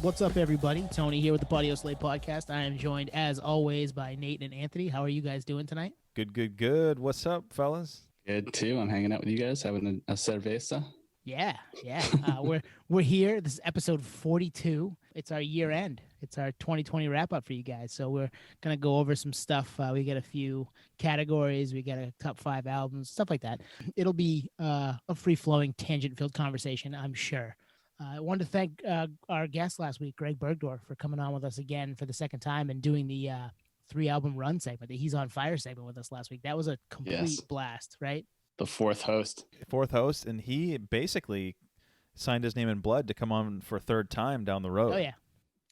What's up, everybody? Tony here with the Patio Slate Podcast. I am joined, as always, by Nate and Anthony. How are you guys doing tonight? Good. What's up, fellas? Good too. I'm hanging out with you guys, having a cerveza. Yeah. We're here. This is episode 42. It's our year end. It's our 2020 wrap up for you guys. So we're gonna go over some stuff. We got a few categories. We got a top 5 albums, stuff like that. It'll be a free flowing, tangent filled conversation, I'm sure. I wanted to thank our guest last week, Greg Bergdorf, for coming on with us again for the second time and doing the 3-album run segment, the He's on Fire segment with us last week. That was a complete blast, right? The fourth host, and he basically signed his name in blood to come on for a third time down the road. Oh, yeah.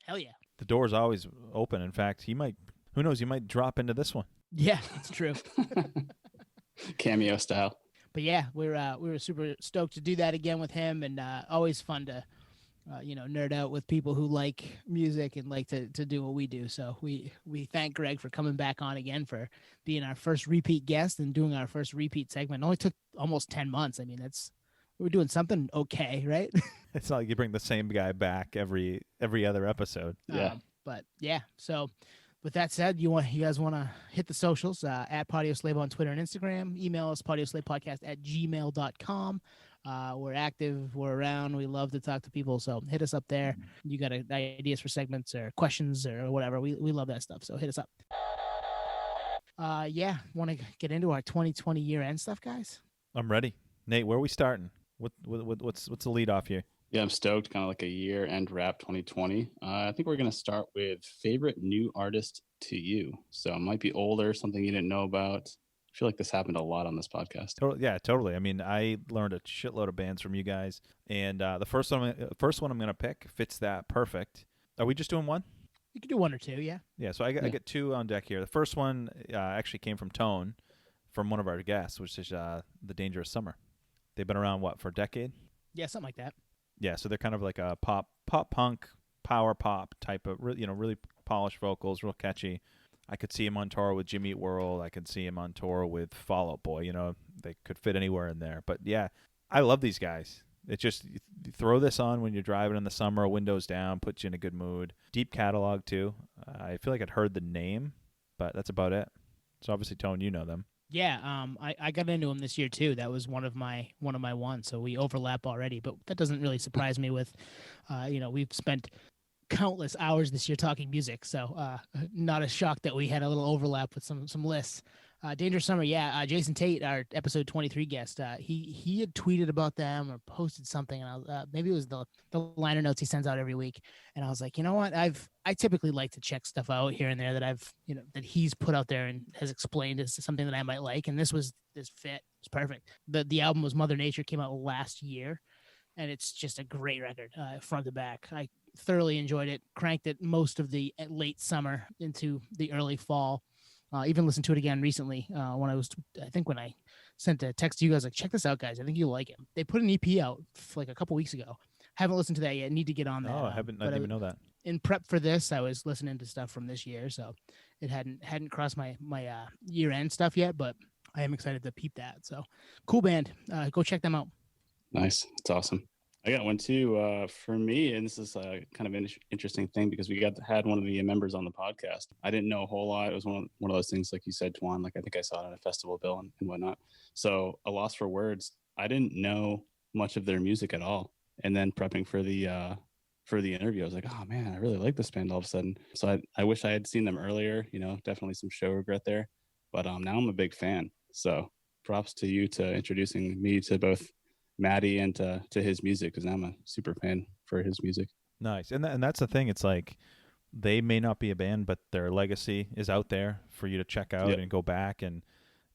Hell yeah. The door's always open. In fact, who knows, he might drop into this one. Yeah, it's true. cameo style. But yeah, we were super stoked to do that again with him, and always fun to nerd out with people who like music and like to do what we do. So we thank Greg for coming back on again, for being our first repeat guest and doing our first repeat segment. It only took almost 10 months. I mean, we're doing something okay, right? It's not like you bring the same guy back every other episode. Yeah. But yeah, so with that said, you guys want to hit the socials, at Patio Slave on Twitter and Instagram. Email us, patioslavepodcast@gmail.com. We're active. We're around. We love to talk to people. So hit us up there. You got ideas for segments or questions or whatever. We love that stuff. So hit us up. Want to get into our 2020 year-end stuff, guys? I'm ready. Nate, where are we starting? What's the lead off here? Yeah, I'm stoked. Kind of like a year-end wrap 2020. I think we're going to start with favorite new artist to you. So it might be older, something you didn't know about. I feel like this happened a lot on this podcast. Yeah, totally. I mean, I learned a shitload of bands from you guys, and the first one I'm going to pick fits that perfect. Are we just doing one? You can do one or two, yeah. Yeah, so I get two on deck here. The first one actually came from Tone, from one of our guests, which is The Dangerous Summer. They've been around, for a decade? Yeah, something like that. Yeah, so they're kind of like a pop punk, power pop type of, really polished vocals, real catchy. I could see him on tour with Jimmy Eat World. I could see him on tour with Fall Out Boy. They could fit anywhere in there. But yeah, I love these guys. It's just, you throw this on when you're driving in the summer, windows down, puts you in a good mood. Deep catalog too. I feel like I'd heard the name, but that's about it. So obviously, Tone, you know them. Yeah, I got into him this year too. That was one of my ones. So we overlap already, but that doesn't really surprise me. With, we've spent countless hours this year talking music, so not a shock that we had a little overlap with some lists. Dangerous Summer, yeah. Jason Tate, our episode 23 guest, he had tweeted about them or posted something, and maybe it was the liner notes he sends out every week. And I was like, you know what? I typically like to check stuff out here and there that that he's put out there and has explained as something that I might like. And this fit. It's perfect. The album was Mother Nature, came out last year, and it's just a great record, front to back. I thoroughly enjoyed it. Cranked it most of the late summer into the early fall. Even listened to it again recently when I sent a text to you guys, like, check this out, guys. I think you'll like it. They put an EP out like a couple weeks ago. Haven't listened to that yet. Need to get on that. Oh, I didn't even know that. In prep for this, I was listening to stuff from this year, so it hadn't crossed my year end stuff yet, but I am excited to peep that. So cool band. Go check them out. Nice. It's awesome. I got one too for me, and this is kind of an interesting thing because we had one of the members on the podcast. I didn't know a whole lot. It was one of those things, like you said, Twan. Like, I think I saw it on a festival bill and whatnot. So a loss for words. I didn't know much of their music at all, and then prepping for the interview, I was like, oh man, I really like this band all of a sudden. So I wish I had seen them earlier. Definitely some show regret there, but now I'm a big fan. So props to you to introducing me to both Maddie and to his music, because I'm a super fan for his music. Nice. And that's the thing. It's like, they may not be a band, but their legacy is out there for you to check out and go back. And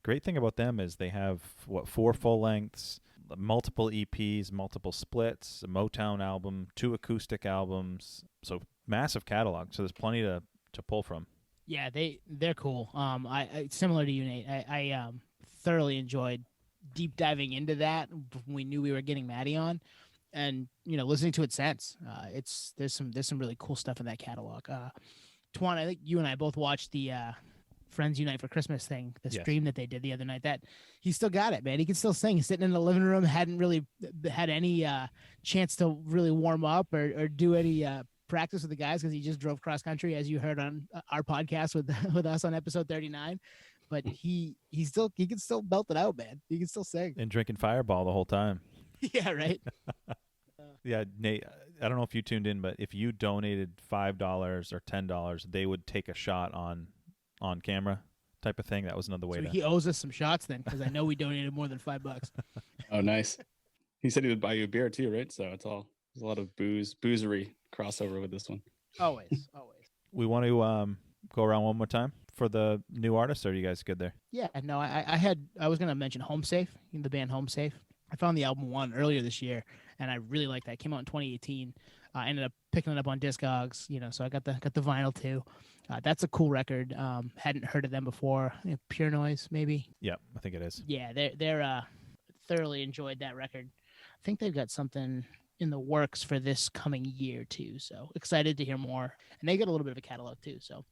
great thing about them is they have 4 full lengths, multiple EPs, multiple splits, a Motown album, 2 acoustic albums. So massive catalog. So there's plenty to pull from. Yeah, they're cool. I similar to you, Nate. I thoroughly enjoyed deep diving into that when we knew we were getting Maddie on, and listening to it since. There's some really cool stuff in that catalog. Twan, I think you and I both watched the Friends Unite for Christmas thing, the stream that they did the other night. That he still got it, man. He can still sing. He's sitting in the living room, hadn't really had any chance to really warm up or do any practice with the guys because he just drove cross country, as you heard on our podcast with with us on episode 39. But he can still belt it out, man. He can still sing. And drinking Fireball the whole time. Yeah, right. Yeah, Nate, I don't know if you tuned in, but if you donated $5 or $10, they would take a shot on camera type of thing. That was another way So to. he owes us some shots then, because I know we donated more than $5. Oh, nice. He said he would buy you a beer too, right? So there's a lot of boozery crossover with this one. Always. We want to go around one more time for the new artists, or are you guys good there? Yeah, no, I was gonna mention Home Safe, the band Home Safe. I found the album One earlier this year, and I really liked that. It came out in 2018. I ended up picking it up on Discogs, so I got the vinyl too. That's a cool record. Hadn't heard of them before. Pure Noise, maybe. Yeah, I think it is. Yeah, they're thoroughly enjoyed that record. I think they've got something in the works for this coming year too. So excited to hear more. And they got a little bit of a catalog too. So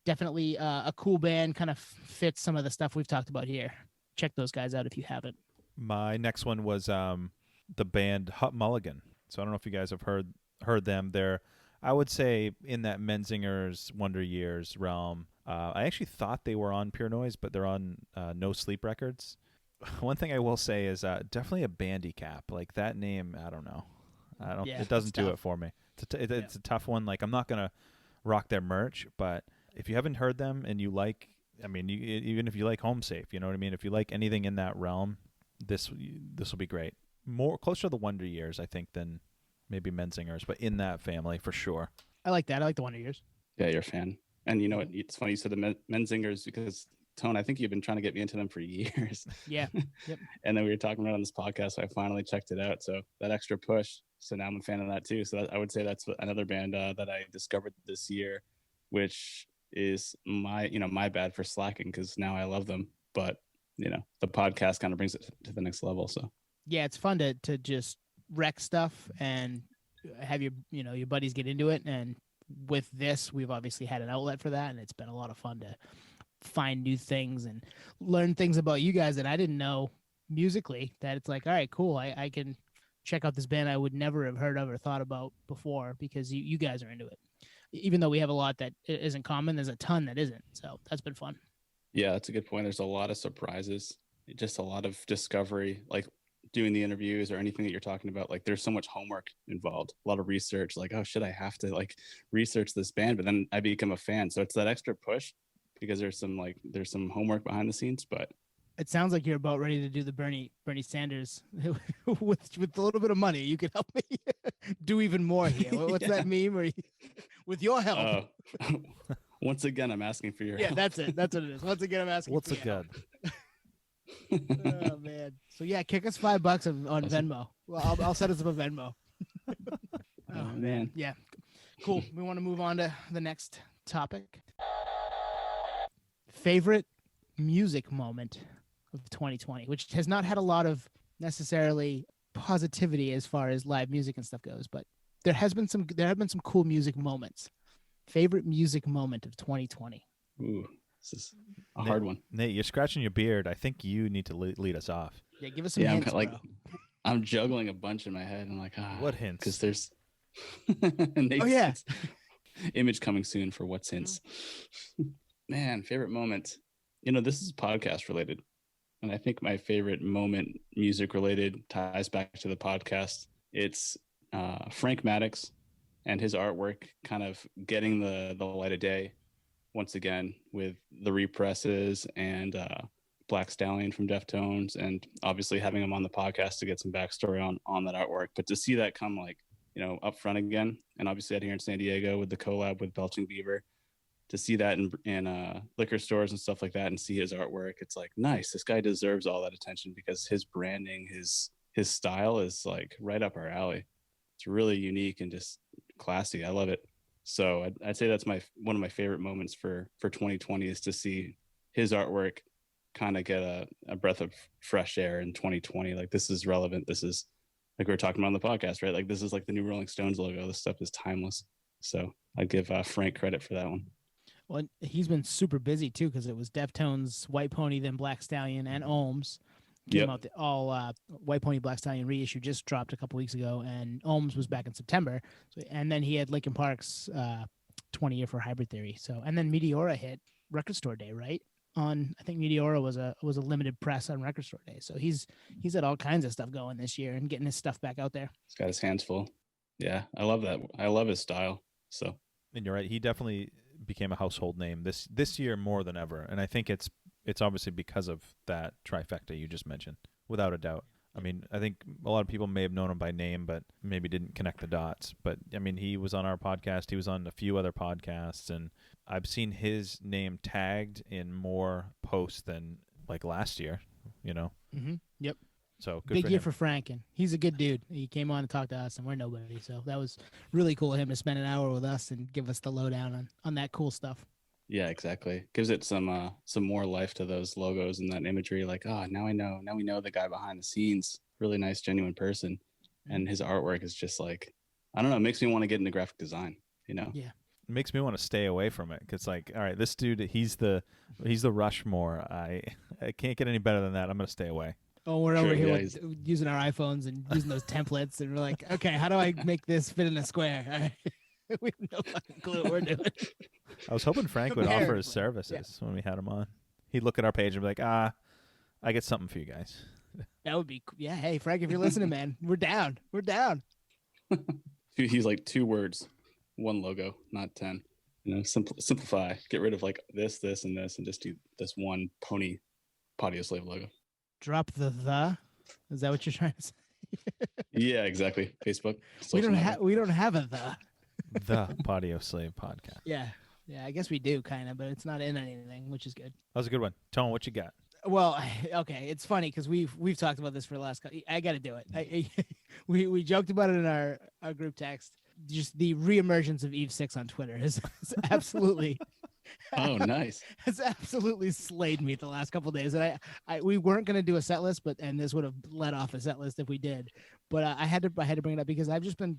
definitely a cool band, kind of fits some of the stuff we've talked about here. Check those guys out if you haven't. My next one was the band Hut Mulligan. So I don't know if you guys have heard them. They're, I would say, in that Menzinger's Wonder Years realm. I actually thought they were on Pure Noise, but they're on No Sleep Records. One thing I will say is definitely a bandicap. Like that name, I don't know. Yeah, it doesn't do tough. it for me. It's a tough one. Like I'm not gonna rock their merch, but if you haven't heard them and you like, I mean, even if you like Home Safe, you know what I mean. If you like anything in that realm, this will be great. More closer to the Wonder Years, I think, than maybe Menzinger's, but in that family for sure. I like that. I like the Wonder Years. Yeah, you're a fan. And you know what? It's funny you said the Menzingers because Tone, I think you've been trying to get me into them for years. Yeah. Yep. And then we were talking about it on this podcast, so I finally checked it out. So that extra push. So now I'm a fan of that too. So I would say that's another band that I discovered this year, which is my bad for slacking because now I love them. But the podcast kind of brings it to the next level. So Yeah, it's fun to just wreck stuff and have your buddies get into it. And with this, we've obviously had an outlet for that, and it's been a lot of fun to find new things and learn things about you guys that I didn't know musically. That it's like, all right, cool. I can check out this band I would never have heard of or thought about before because you guys are into it. Even though we have a lot that isn't common, there's a ton that isn't. So that's been fun. yeah, that's a good point. There's a lot of surprises, just a lot of discovery, like doing the interviews or anything that you're talking about. Like there's so much homework involved, a lot of research, like, oh shit, I have to like research this band, but then I become a fan. So it's that extra push because there's some homework behind the scenes, but It sounds like you're about ready to do the Bernie Sanders with a little bit of money. You could help me do even more here. What's that meme? With your help. Once again, I'm asking for your help. That's it. That's what it is. Once again, I'm asking. What's for it your good? help. Oh man. So yeah, kick us $5 on Venmo. Well, I'll set us up a Venmo. Oh man. Yeah. Cool. We want to move on to the next topic. Favorite music moment of 2020, which has not had a lot of necessarily positivity as far as live music and stuff goes, but there have been some cool music moments. Favorite music moment of 2020. Ooh, this is a hard one. Nate, you're scratching your beard. I think you need to lead us off. Yeah, give us some Yeah, hints, bro. I'm juggling a bunch in my head. I'm like, What hints? Because there's image coming soon for what's hints. Man, favorite moment. This is podcast related. And I think my favorite moment, music related, ties back to the podcast. It's Frank Maddox and his artwork kind of getting the light of day once again with the represses and Black Stallion from Deftones, and obviously having him on the podcast to get some backstory on that artwork. But to see that come up front again, and obviously out here in San Diego with the collab with Belching Beaver, to see that in liquor stores and stuff like that and see his artwork, it's like, nice, this guy deserves all that attention because his branding, his style is like right up our alley. It's really unique and just classy. I love it. So I'd say that's one of my favorite moments for 2020 is to see his artwork kind of get a breath of fresh air in 2020. Like, this is relevant. This is like we were talking about on the podcast, right? Like, this is like the new Rolling Stones logo. This stuff is timeless. So I'd give Frank credit for that one. Well, he's been super busy too because it was Deftones, White Pony, then Black Stallion, and Ohms. came Yep. out. All White Pony Black Stallion reissue just dropped a couple weeks ago, and Ohms was back in September. So, and then he had Linkin Park's 20 year for Hybrid Theory. So, and then Meteora hit Record Store Day, right? On I think Meteora was a limited press on Record Store Day. So he's had all kinds of stuff going this year and getting his stuff back out there. He's got his hands full. Yeah, I love that. I love his style. So, and you're right. He definitely became a household name this year more than ever, and I think it's obviously because of that trifecta you just mentioned, without a doubt. I mean, I think a lot of people may have known him by name, but maybe didn't connect the dots. But I mean, he was on our podcast. He was on a few other podcasts, and I've seen his name tagged in more posts than like last year. You know. Mm-hmm. Yep. So good big for year him. for Frank, and he's a good dude. He came on to talk to us, and we're nobody. So that was really cool of him to spend an hour with us and give us the lowdown on that cool stuff. yeah, exactly. Gives it some more life to those logos and that imagery. Like, now I know. Now we know the guy behind the scenes. Really nice, genuine person, and his artwork is just like, I don't know. It makes me want to get into graphic design. You know. Yeah. It makes me want to stay away from it because, like, all right, this dude, he's the Rushmore. I can't get any better than that. I'm gonna stay away. Oh, we're Sure, over here yeah, with, using our iPhones and using those templates, and we're like, okay, how do I make this fit in a square? We have no fucking clue what we're doing. I was hoping Frank would Compared. offer his services when we had him on. He'd look at our page and be like, I get something for you guys. That would be, yeah. Hey, Frank, if you're listening, man, we're down. We're down. He's like 2 words, 1 logo, not 10. You know, simplify. Get rid of like this, and this, and just do this one pony Patio Slave logo. Drop the. Is that what you're trying to say? Yeah, exactly. Facebook. We don't have. have a the. The Patio Slave podcast. Yeah. Yeah, I guess we do kind of, but it's not in anything, which is good. That was a good one. Tone, what you got? Well, okay, it's funny because we've talked about this for the last. I got to do it. We joked about it in our group text. Just the reemergence of Eve 6 on Twitter is absolutely. Oh, nice. Has absolutely slayed me the last couple of days, and we weren't going to do a set list, and this would have let off a set list if we did. But I had to bring it up because I've just been,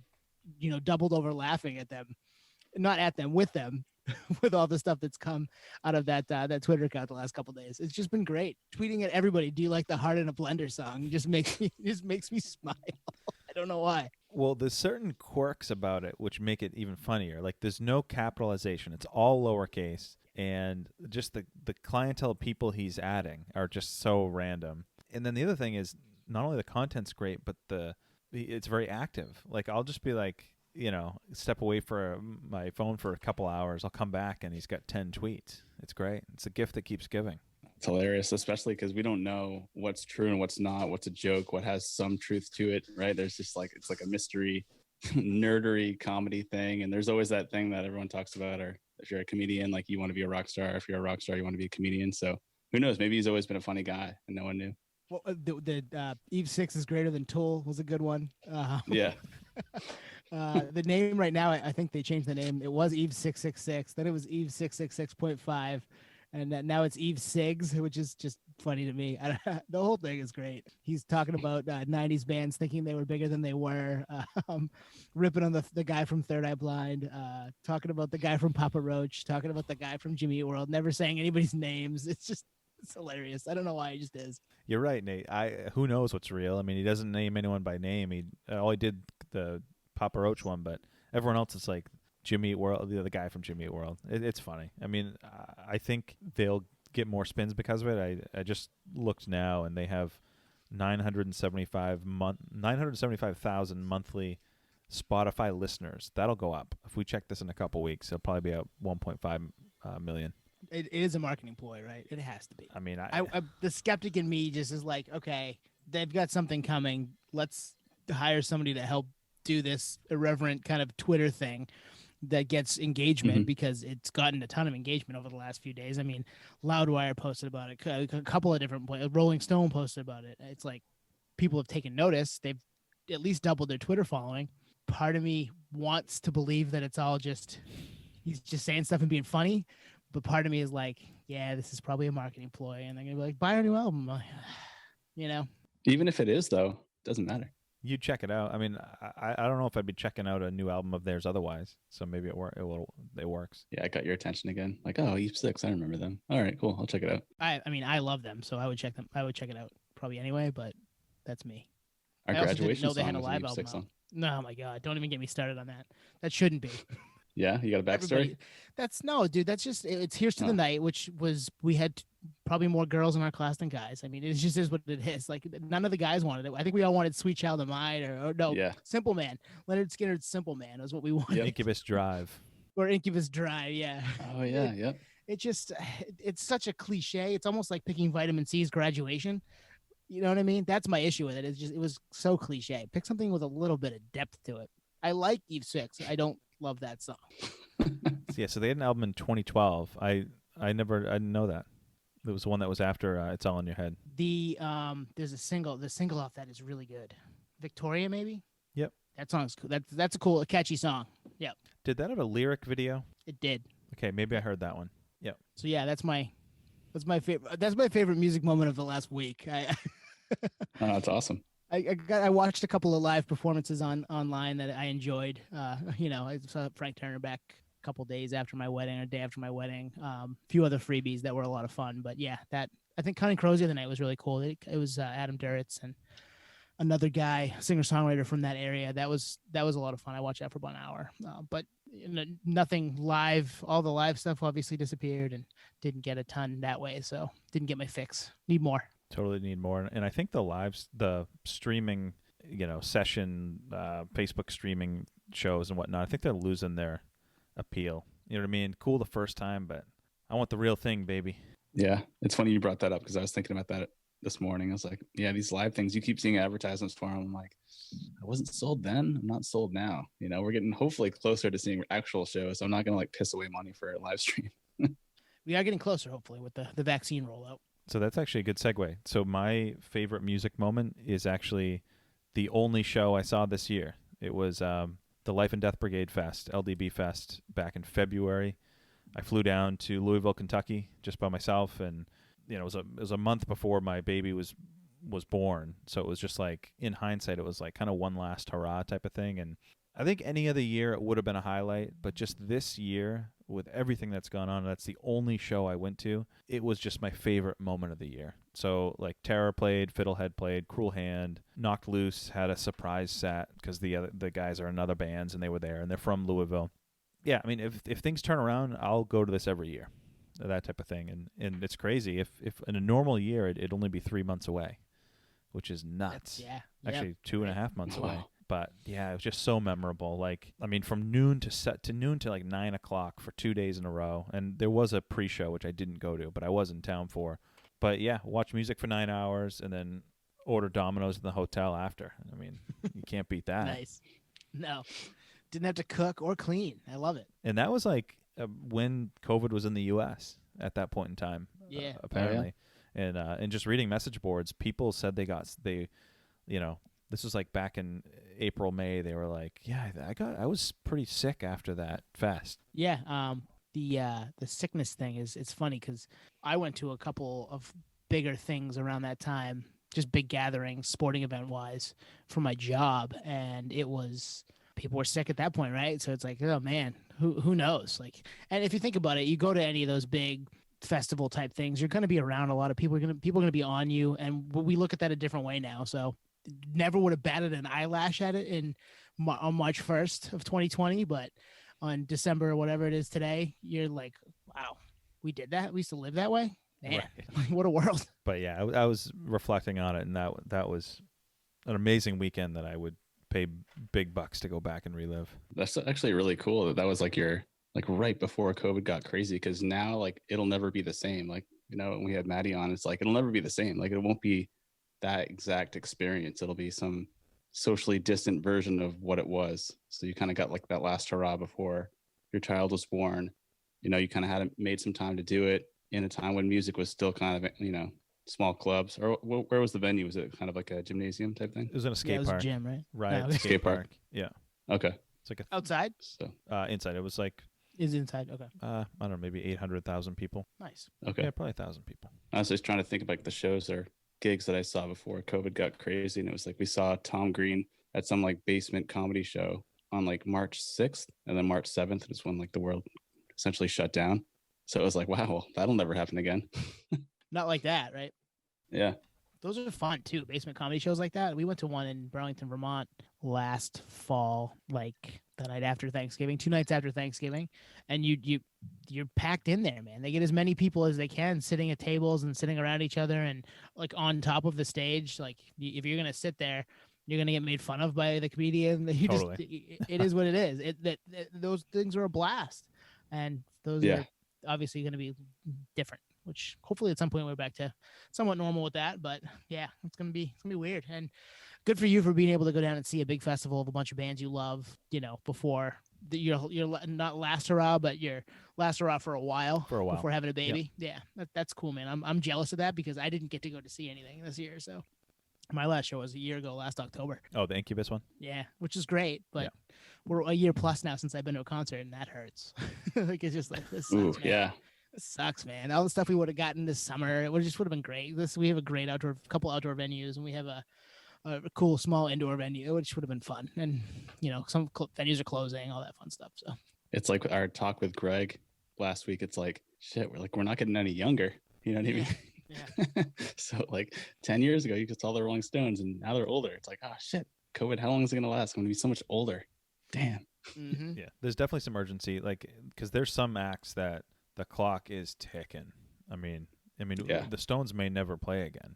doubled over laughing at them, not at them, with them. With all the stuff that's come out of that Twitter account the last couple of days, it's just been great. Tweeting at everybody, "Do you like the Heart in a Blender song?" Just makes me smile. I don't know why. Well, there's certain quirks about it which make it even funnier. Like there's no capitalization; it's all lowercase, and just the clientele of people he's adding are just so random. And then the other thing is, not only the content's great, but it's very active. Like I'll just be like, step away for my phone for a couple hours. I'll come back and he's got 10 tweets. It's great. It's a gift that keeps giving. It's hilarious, especially because we don't know what's true and what's not, what's a joke, what has some truth to it, right? There's just like, it's like a mystery, nerdery comedy thing. And there's always that thing that everyone talks about, or if you're a comedian, like you want to be a rock star. If you're a rock star, you want to be a comedian. So who knows? Maybe he's always been a funny guy and no one knew. Well, the Eve 6 is greater than Tool was a good one. Yeah. The name right now, I think they changed the name. It was Eve 666, then it was Eve 666.5, and now it's Eve Sigs, which is just funny to me. The whole thing is great. He's talking about 90s bands thinking they were bigger than they were, ripping on the guy from Third Eye Blind, talking about the guy from Papa Roach, talking about the guy from Jimmy Eat World, never saying anybody's names. It's hilarious. I don't know why it just is. You're right, Nate. Who knows what's real? I mean, he doesn't name anyone by name. He did the Papa Roach one, but everyone else is like Jimmy Eat World, the other guy from Jimmy Eat World. It's funny. I mean, I think they'll get more spins because of it. I just looked now, and they have 975,000 monthly Spotify listeners. That'll go up. If we check this in a couple weeks, it'll probably be at 1.5 million. It is a marketing ploy, right? It has to be. I mean, the skeptic in me just is like, okay, they've got something coming. Let's hire somebody to help do this irreverent kind of Twitter thing that gets engagement, because it's gotten a ton of engagement over the last few days. I mean, Loudwire posted about it. A couple of different Rolling Stone posted about it. It's like people have taken notice. They've at least doubled their Twitter following. Part of me wants to believe that it's all just he's just saying stuff and being funny. But part of me is like, yeah, this is probably a marketing ploy. And they're going to be like, buy our new album. Even if it is, though, it doesn't matter. You check it out. I mean, I don't know if I'd be checking out a new album of theirs otherwise. So maybe it works. Yeah, I got your attention again. Like, oh, Eve 6, I remember them. All right, cool. I'll check it out. I mean, I love them, so I would check them. I would check it out probably anyway, but that's me. Our I also didn't graduation know they song had a was a live Mil-Spec album out. song. No, oh my God, don't even get me started on that. That shouldn't be. Yeah, you got a backstory? Everybody, that's no, dude. That's just it's Here's to the Oh. Night, which was we had probably more girls in our class than guys. I mean, it just is what it is. Like none of the guys wanted it. I think we all wanted Sweet Child of Mine or no, Yeah. Simple Man. Leonard Skinner's Simple Man was what we wanted. Yep. Incubus Drive. Or Incubus Drive, yeah. Oh yeah, yep. It just it's such a cliche. It's almost like picking Vitamin C's graduation. You know what I mean? That's my issue with it. It's just it was so cliche. Pick something with a little bit of depth to it. I like Eve 6. I don't love that song. Yeah, so they had an album in 2012. I didn't know that. It was the one that was after It's All in Your Head. There's a single. The single off that is really good. Victoria, maybe. Yep. That song's cool. That's a cool, catchy song. Yep. Did that have a lyric video? It did. Okay, maybe I heard that one. Yep. So yeah, that's my favorite. That's my favorite music moment of the last week. Oh, that's awesome. I watched a couple of live performances online that I enjoyed. I saw Frank Turner back a couple days after my wedding or a day after my wedding. A few other freebies that were a lot of fun. But yeah, that I think Counting Crows the other night was really cool. It was Adam Duritz and another guy, singer-songwriter from that area. That was a lot of fun. I watched that for about an hour. But nothing live. All the live stuff obviously disappeared and didn't get a ton that way. So didn't get my fix. Need more. Totally need more. And I think the streaming, session, Facebook streaming shows and whatnot, I think they're losing their appeal. You know what I mean? Cool the first time, but I want the real thing, baby. Yeah, it's funny you brought that up because I was thinking about that this morning. I was like, yeah, these live things, you keep seeing advertisements for them. I'm like, I wasn't sold then. I'm not sold now. We're getting hopefully closer to seeing actual shows. So I'm not going to piss away money for a live stream. We are getting closer, hopefully, with the vaccine rollout. So that's actually a good segue. So my favorite music moment is actually the only show I saw this year. It was the Life and Death Brigade Fest, LDB Fest, back in February. I flew down to Louisville, Kentucky, just by myself, and it was a month before my baby was born. So it was just like, in hindsight, it was like kind of one last hurrah type of thing. And I think any other year it would have been a highlight, but just this year, with everything that's gone on, that's the only show I went to. It was just my favorite moment of the year. So like Terror played, Fiddlehead played, Cruel Hand, Knocked Loose had a surprise set because the guys are in other bands and they were there and they're from Louisville. Yeah, I mean, if things turn around, I'll go to this every year, that type of thing. And it's crazy. If in a normal year it'd only be 3 months away, which is nuts. Actually 2.5 months away. But yeah, it was just so memorable. Like, I mean, from noon to like 9 o'clock for 2 days in a row. And there was a pre-show, which I didn't go to, but I was in town for. But yeah, watch music for 9 hours and then order Domino's in the hotel after. I mean, you can't beat that. Nice. No, didn't have to cook or clean. I love it. And that was like when COVID was in the U.S. at that point in time. Yeah. Apparently. Oh, yeah. And just reading message boards, people said this was like back in April, May. They were like, yeah, I was pretty sick after that fest. Yeah. The sickness thing it's funny because I went to a couple of bigger things around that time, just big gatherings, sporting event wise, for my job, and it was people were sick at that point, right? So it's like, oh man, who knows? Like, and if you think about it, you go to any of those big festival type things, you're going to be around a lot of people. People are going to be on you, and we look at that a different way now. So never would have batted an eyelash at it on March 1st of 2020, but on December or whatever it is today, you're like, wow, we did that. We used to live that way. Man, right. What a world. But yeah, I was reflecting on it, and that was an amazing weekend that I would pay big bucks to go back and relive. That's actually really cool that was like your right before COVID got crazy, because now like it'll never be the same. Like, when we had Maddie on, it's like it'll never be the same. Like, it won't be that exact experience. It'll be some socially distant version of what it was. So you kind of got like that last hurrah before your child was born. You kind of made some time to do it in a time when music was still kind of, small clubs. Or where was the venue? Was it kind of like a gymnasium type thing? It was in a skate it was park. A gym, right? Right. No, skate park. Yeah. Okay. It's like outside? So inside. It was like is inside. Okay. I don't know, maybe 800,000 people. Nice. Okay. Yeah, probably 1,000 people. I was just trying to think of like the shows or gigs that I saw before COVID got crazy, and it was like we saw Tom Green at some like basement comedy show on like March 6th, and then March 7th is when like the world essentially shut down. So it was like, wow, that'll never happen again. Not like that, right? Yeah. Those are fun too. Basement comedy shows like that. We went to one in Burlington, Vermont last fall, like the night after Thanksgiving, 2 nights after Thanksgiving, and you're packed in there, man. They get as many people as they can sitting at tables and sitting around each other and like on top of the stage. Like if you're gonna sit there, you're gonna get made fun of by the comedian. You Totally. it is what it is. Those things are a blast, and those Yeah. are obviously going to be different. Which hopefully at some point we're back to somewhat normal with that. But yeah, it's gonna be weird. And good for you for being able to go down and see a big festival of a bunch of bands you love. Before you're not last hurrah, but you're last hurrah for a while. For a while. Before having a baby. Yeah, that's cool, man. I'm jealous of that because I didn't get to go to see anything this year. So my last show was a year ago, last October. Oh, the Incubus one? Yeah, which is great, but we're a year plus now since I've been to a concert, and that hurts. Like it's just like this sucks, Ooh, man. yeah. It sucks, man. All the stuff we would have gotten this summer, it would have been great. We have a great couple outdoor venues, and we have a cool small indoor venue, which would have been fun. And some venues are closing, all that fun stuff. So It's like our talk with Greg last week. It's like, shit, we're not getting any younger. You know what I mean? Yeah. So like 10 years ago, you could saw the Rolling Stones, and now they're older. It's like, oh shit, COVID, how long is it going to last? I'm going to be so much older. Damn. Mm-hmm. Yeah, there's definitely some urgency, like because there's some acts that the clock is ticking. I mean, Yeah. the Stones may never play again.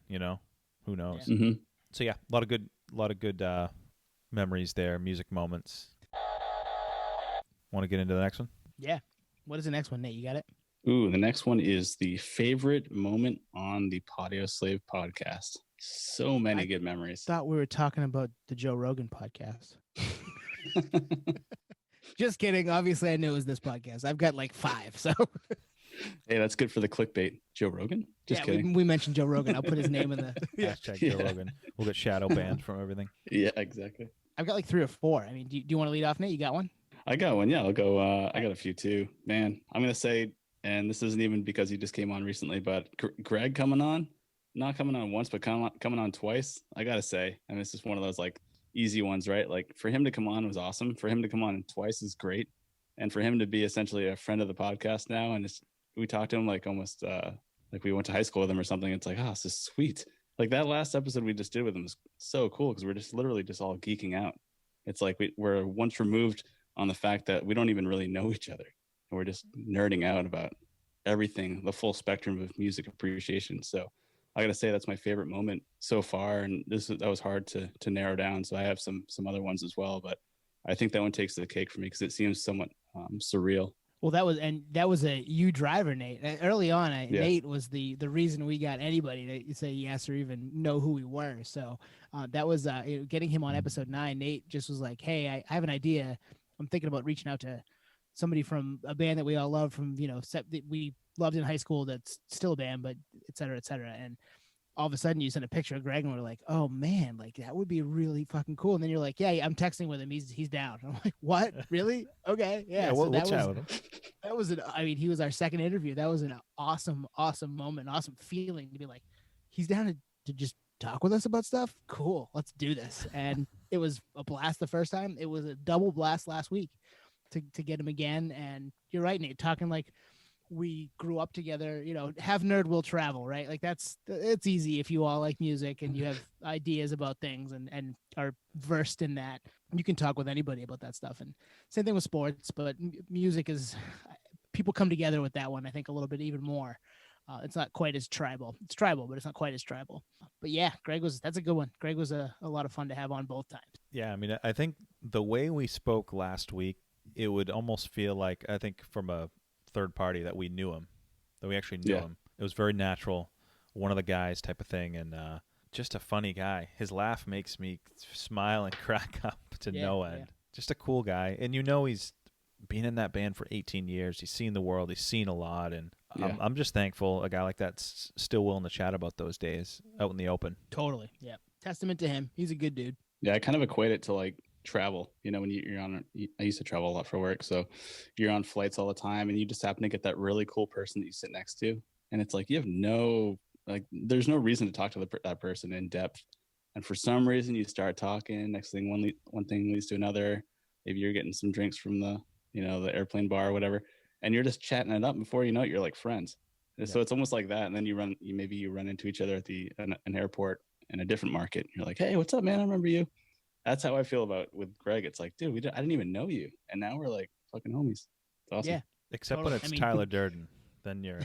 Who knows? Yeah. Mm-hmm. So yeah, a lot of good memories there, music moments. Want to get into the next one? Yeah. What is the next one, Nate? You got it? Ooh, the next one is the favorite moment on the Patio Slave podcast. So many good memories. Thought we were talking about the Joe Rogan podcast. Just kidding. Obviously, I knew it was this podcast. I've got like 5. So Hey, that's good for the clickbait. Joe Rogan? Just kidding. we mentioned Joe Rogan. I'll put his name in the. Hashtag Joe Rogan. We'll get shadow banned from everything. Yeah, exactly. I've got like 3 or 4. I mean, do you want to lead off, Nate? You got one? I got one. Yeah, I'll go. I got a few too. Man, I'm going to say, and this isn't even because he just came on recently, but Greg coming on, not coming on once, but coming on twice. I got to say, I mean, it's just one of those like easy ones, right? Like for him to come on was awesome. For him to come on twice is great. And for him to be essentially a friend of the podcast now, and we talked to him like almost like we went to high school with him or something. It's like, oh, this is sweet. Like that last episode we just did with him was so cool because we're just literally just all geeking out. It's like we're once removed on the fact that we don't even really know each other. And we're just nerding out about everything, the full spectrum of music appreciation. So I got to say that's my favorite moment so far. And that was hard to narrow down. So I have some other ones as well, but I think that one takes the cake for me because it seems somewhat surreal. Well, that was a you driver, Nate. Early on, Nate was the reason we got anybody to say yes or even know who we were. So that was getting him on episode 9. Nate just was like, "Hey, I have an idea. I'm thinking about reaching out to somebody from a band that we all love from that we loved in high school that's still a band, but et cetera, et cetera." And all of a sudden you sent a picture of Greg and we're like, oh man, like that would be really fucking cool. And then you're like, yeah, I'm texting with him. He's down. I'm like, what? Really? Okay. Yeah. We'll chat with him. That was he was our second interview. That was an awesome, awesome moment, awesome feeling to be like, he's down to just talk with us about stuff. Cool. Let's do this. And it was a blast the first time. It was a double blast last week to get him again. And you're right, Nate, talking like we grew up together, have nerd will travel, right? Like it's easy if you all like music and you have ideas about things and are versed in that. You can talk with anybody about that stuff. And same thing with sports, but music is, people come together with that one, I think a little bit even more. It's not quite as tribal. It's tribal, but it's not quite as tribal. But yeah, that's a good one. Greg was a lot of fun to have on both times. Yeah, I mean, I think the way we spoke last week, it would almost feel like, I think from a third party that we knew him, that we actually knew him. It was very natural, one of the guys type of thing, and just a funny guy. His laugh makes me smile and crack up to no end. Yeah. Just a cool guy, and he's been in that band for 18 years. He's seen the world. He's seen a lot, and I'm just thankful a guy like that's still willing to chat about those days out in the open. Totally, yeah. Testament to him. He's a good dude. Yeah, I kind of equate it to like travel. When you're on, I used to travel a lot for work, so you're on flights all the time, and you just happen to get that really cool person that you sit next to, and it's like you have there's no reason to talk to that person in depth, and for some reason you start talking. Next thing, one thing leads to another. Maybe you're getting some drinks from the the airplane bar or whatever, and you're just chatting it up. Before you know it, you're like friends. So it's almost like that. And then you run into each other at an airport in a different market. You're like, hey, what's up, man? I remember you. That's how I feel about with Greg. It's like, dude, I didn't even know you, and now we're like fucking homies. It's awesome. Yeah. Except Totally. when it's Tyler Durden, then you're.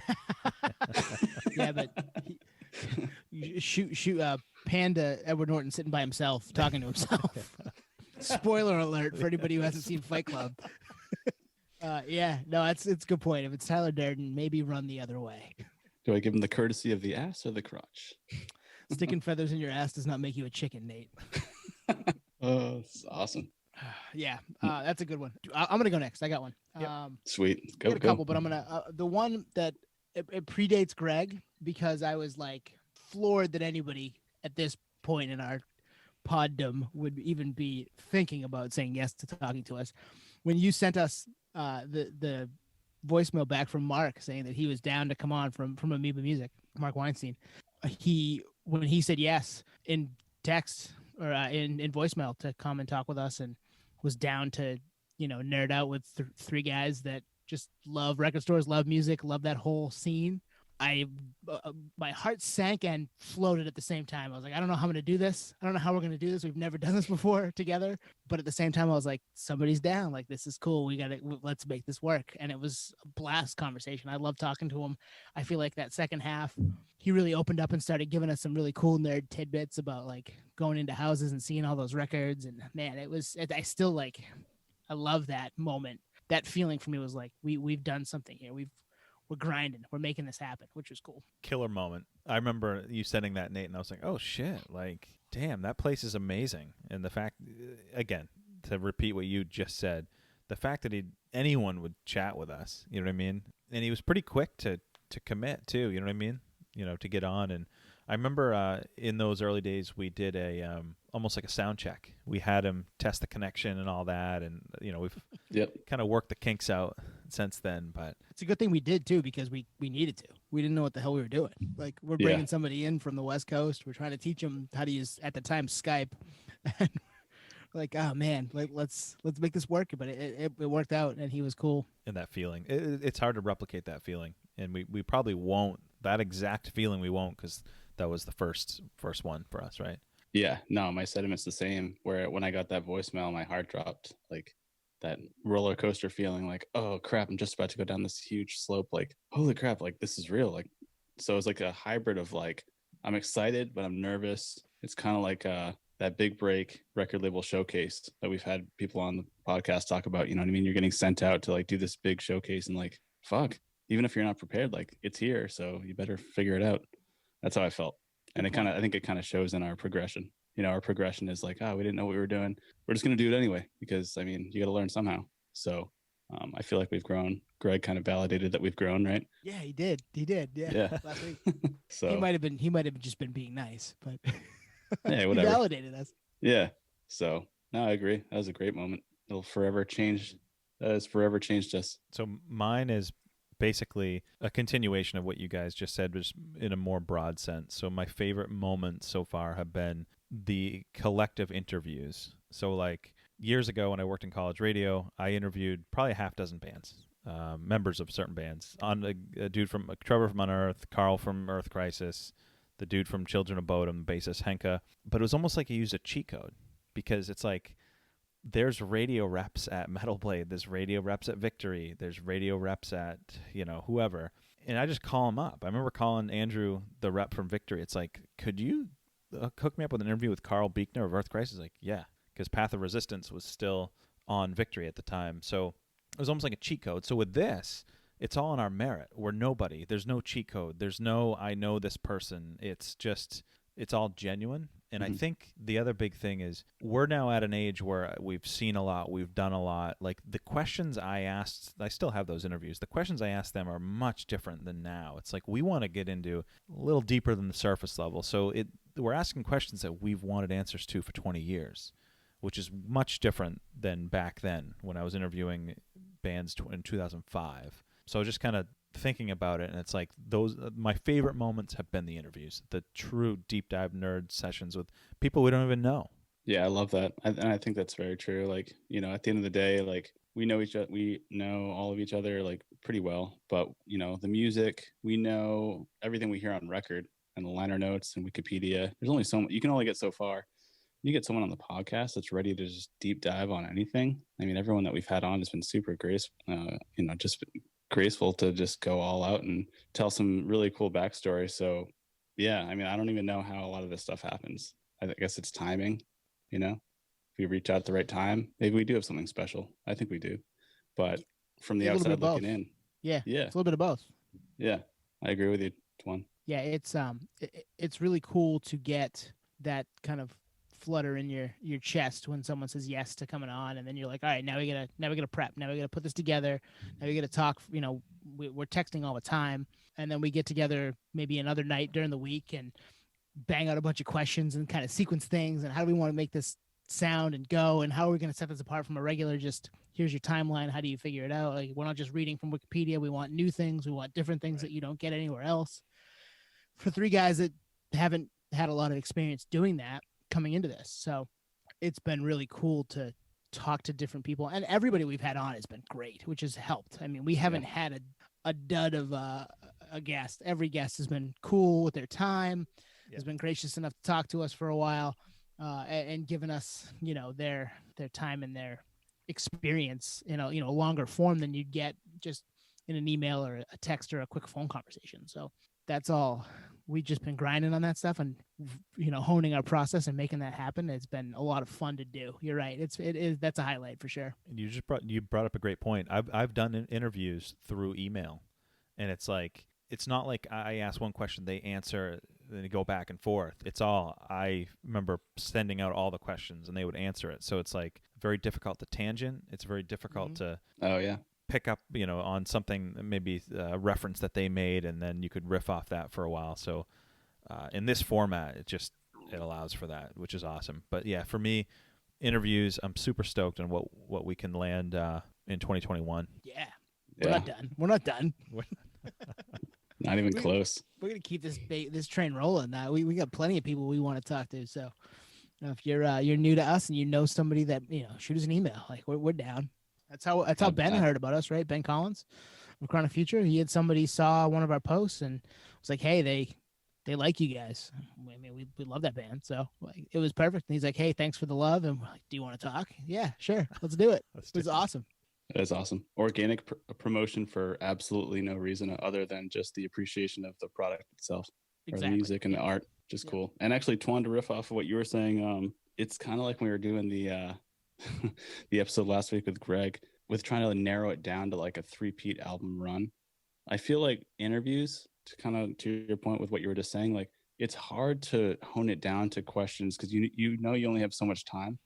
Yeah, but shoot, Panda Edward Norton sitting by himself talking to himself. Spoiler alert for anybody who hasn't seen Fight Club. Yeah, no, it's a good point. If it's Tyler Durden, maybe run the other way. Do I give him the courtesy of the ass or the crotch? Sticking feathers in your ass does not make you a chicken, Nate. Oh, it's awesome. Yeah, that's a good one. I'm gonna go next. I got one. Yep. Sweet. I got a couple, but I'm gonna the one that it predates Greg because I was like floored that anybody at this point in our poddom would even be thinking about saying yes to talking to us. When you sent us the voicemail back from Mark saying that he was down to come on from Amoeba Music, Mark Weinstein, when he said yes in text or in voicemail to come and talk with us and was down to nerd out with three guys that just love record stores, love music, love that whole scene. My heart sank and floated at the same time. I was like, I don't know how I'm going to do this. I don't know how we're going to do this. We've never done this before together. But at the same time, I was like, somebody's down. Like, this is cool. Let's make this work. And it was a blast conversation. I love talking to him. I feel like that second half, he really opened up and started giving us some really cool nerd tidbits about like going into houses and seeing all those records. And man, I love that moment. That feeling for me was like, we've done something here. We're grinding. We're making this happen, which was cool. Killer moment. I remember you sending that, Nate, and I was like, oh, shit. Like, damn, that place is amazing. And the fact, again, to repeat what you just said, the fact that anyone would chat with us, you know what I mean? And he was pretty quick to commit, too, you know what I mean? To get on. And I remember in those early days, we did almost like a sound check. We had him test the connection and all that. And, we've kind of worked the kinks out since then. But it's a good thing we did, too, because we needed to. We didn't know what the hell we were doing. Like, we're bringing somebody in from the West Coast. We're trying to teach them how to use, at the time, Skype. And like, oh, man, like, let's make this work. But it worked out, and he was cool. And that feeling. It's hard to replicate that feeling. And we probably won't. That exact feeling we won't, because that was the first one for us, right? Yeah, no, my sentiment's the same. Where when I got that voicemail, my heart dropped. Like that roller coaster feeling, like, oh crap, I'm just about to go down this huge slope. Like, holy crap, like this is real. Like, so it's like a hybrid of like, I'm excited, but I'm nervous. It's kind of like that Big Break record label showcase that we've had people on the podcast talk about. You know what I mean? You're getting sent out to like do this big showcase, and like, fuck, even if you're not prepared, like it's here, so you better figure it out. That's how I felt. And I think it kind of shows in our progression. Our progression is like, oh, we didn't know what we were doing. We're just going to do it anyway, because I mean, you got to learn somehow. So I feel like we've grown. Greg kind of validated that we've grown, right? Yeah, he did. Yeah. Last week. So he might have just been being nice, but yeah, whatever. He validated us. Yeah. So no, I agree. That was a great moment. It'll forever change. That has forever changed us. So mine is basically a continuation of what you guys just said, just in a more broad sense. So my favorite moments so far have been the collective interviews. So like years ago when I worked in college radio, I interviewed probably a half dozen bands, members of certain bands. On a dude from Trevor from Unearth, Carl from Earth Crisis, the dude from Children of Bodom, the bassist Henka. But it was almost like he used a cheat code, because it's like, there's radio reps at Metal Blade, there's radio reps at Victory, there's radio reps at, whoever. And I just call them up. I remember calling Andrew, the rep from Victory. It's like, could you hook me up with an interview with Carl Beekner of Earth Crisis? Like, yeah, because Path of Resistance was still on Victory at the time. So it was almost like a cheat code. So with this, it's all on our merit. We're nobody. There's no cheat code. There's no, I know this person. It's all genuine. And I think the other big thing is we're now at an age where we've seen a lot, we've done a lot. Like the questions I asked, I still have those interviews. The questions I asked them are much different than now. It's like we want to get into a little deeper than the surface level. So we're asking questions that we've wanted answers to for 20 years, which is much different than back then when I was interviewing bands in 2005. So just kind of thinking about it, and it's like those my favorite moments have been the interviews, the true deep dive nerd sessions with people we don't even know. Yeah, I love that. And I think that's very true. Like, at the end of the day, like we know each other. We know all of each other like pretty well, but the music, we know everything we hear on record and the liner notes and Wikipedia. There's only so you can only get so far. You get someone on the podcast that's ready to just deep dive on anything. I mean, everyone that we've had on has been super just graceful to just go all out and tell some really cool backstory. So yeah, I mean, I don't even know how a lot of this stuff happens. I guess it's timing, if we reach out at the right time, maybe we do have something special. I think we do, but from the outside looking in, yeah, it's a little bit of both. Yeah, I agree with you, Twan. Yeah, it's really cool to get that kind of flutter in your chest when someone says yes to coming on, and then you're like, all right, now we gotta prep, now we gotta put this together, now we gotta talk. We're texting all the time, and then we get together maybe another night during the week and bang out a bunch of questions and kind of sequence things, and how do we want to make this sound and go, and how are we going to set this apart from a regular just here's your timeline, how do you figure it out? Like, we're not just reading from Wikipedia, we want new things, we want different things that you don't get anywhere else. For three guys that haven't had a lot of experience doing that coming into this, so it's been really cool to talk to different people, and everybody we've had on has been great, which has helped. I mean, we haven't had a dud of a guest. Every guest has been cool with their time, has been gracious enough to talk to us for a while, and given us their time and their experience in a longer form than you'd get just in an email or a text or a quick phone conversation. So that's all. We've just been grinding on that stuff and honing our process and making that happen. It's been a lot of fun to do. You're right. It is. That's a highlight for sure. And you brought up a great point. I've done interviews through email, and it's not like I ask one question, they answer, then they go back and forth. It's all, I remember sending out all the questions and they would answer it. So it's like very difficult to tangent. It's very difficult to pick up, on something, maybe a reference that they made, and then you could riff off that for a while. So in this format, it allows for that, which is awesome. But yeah, for me, interviews, I'm super stoked on what we can land in 2021. Yeah. We're not done. Not even close. We're gonna keep this train rolling. We got plenty of people we want to talk to. So if you're new to us and you know somebody that shoot us an email. Like we're down. That's how Ben heard about us, right? Ben Collins from Chronic Future. He had somebody saw one of our posts and was like, hey, they like you guys. I mean, we love that band, so it was perfect. And he's like, hey, thanks for the love. And we're like, do you want to talk? Yeah, sure, let's do it. It was awesome. That is awesome. Organic promotion for absolutely no reason other than just the appreciation of the product itself, or the music and the art. Just cool. And actually, Twan, to riff off of what you were saying, it's kind of like when we were doing the the episode last week with Greg, with trying to narrow it down to like a 3-peat album run. I feel like interviews, to your point with what you were just saying, like it's hard to hone it down to questions because you only have so much time.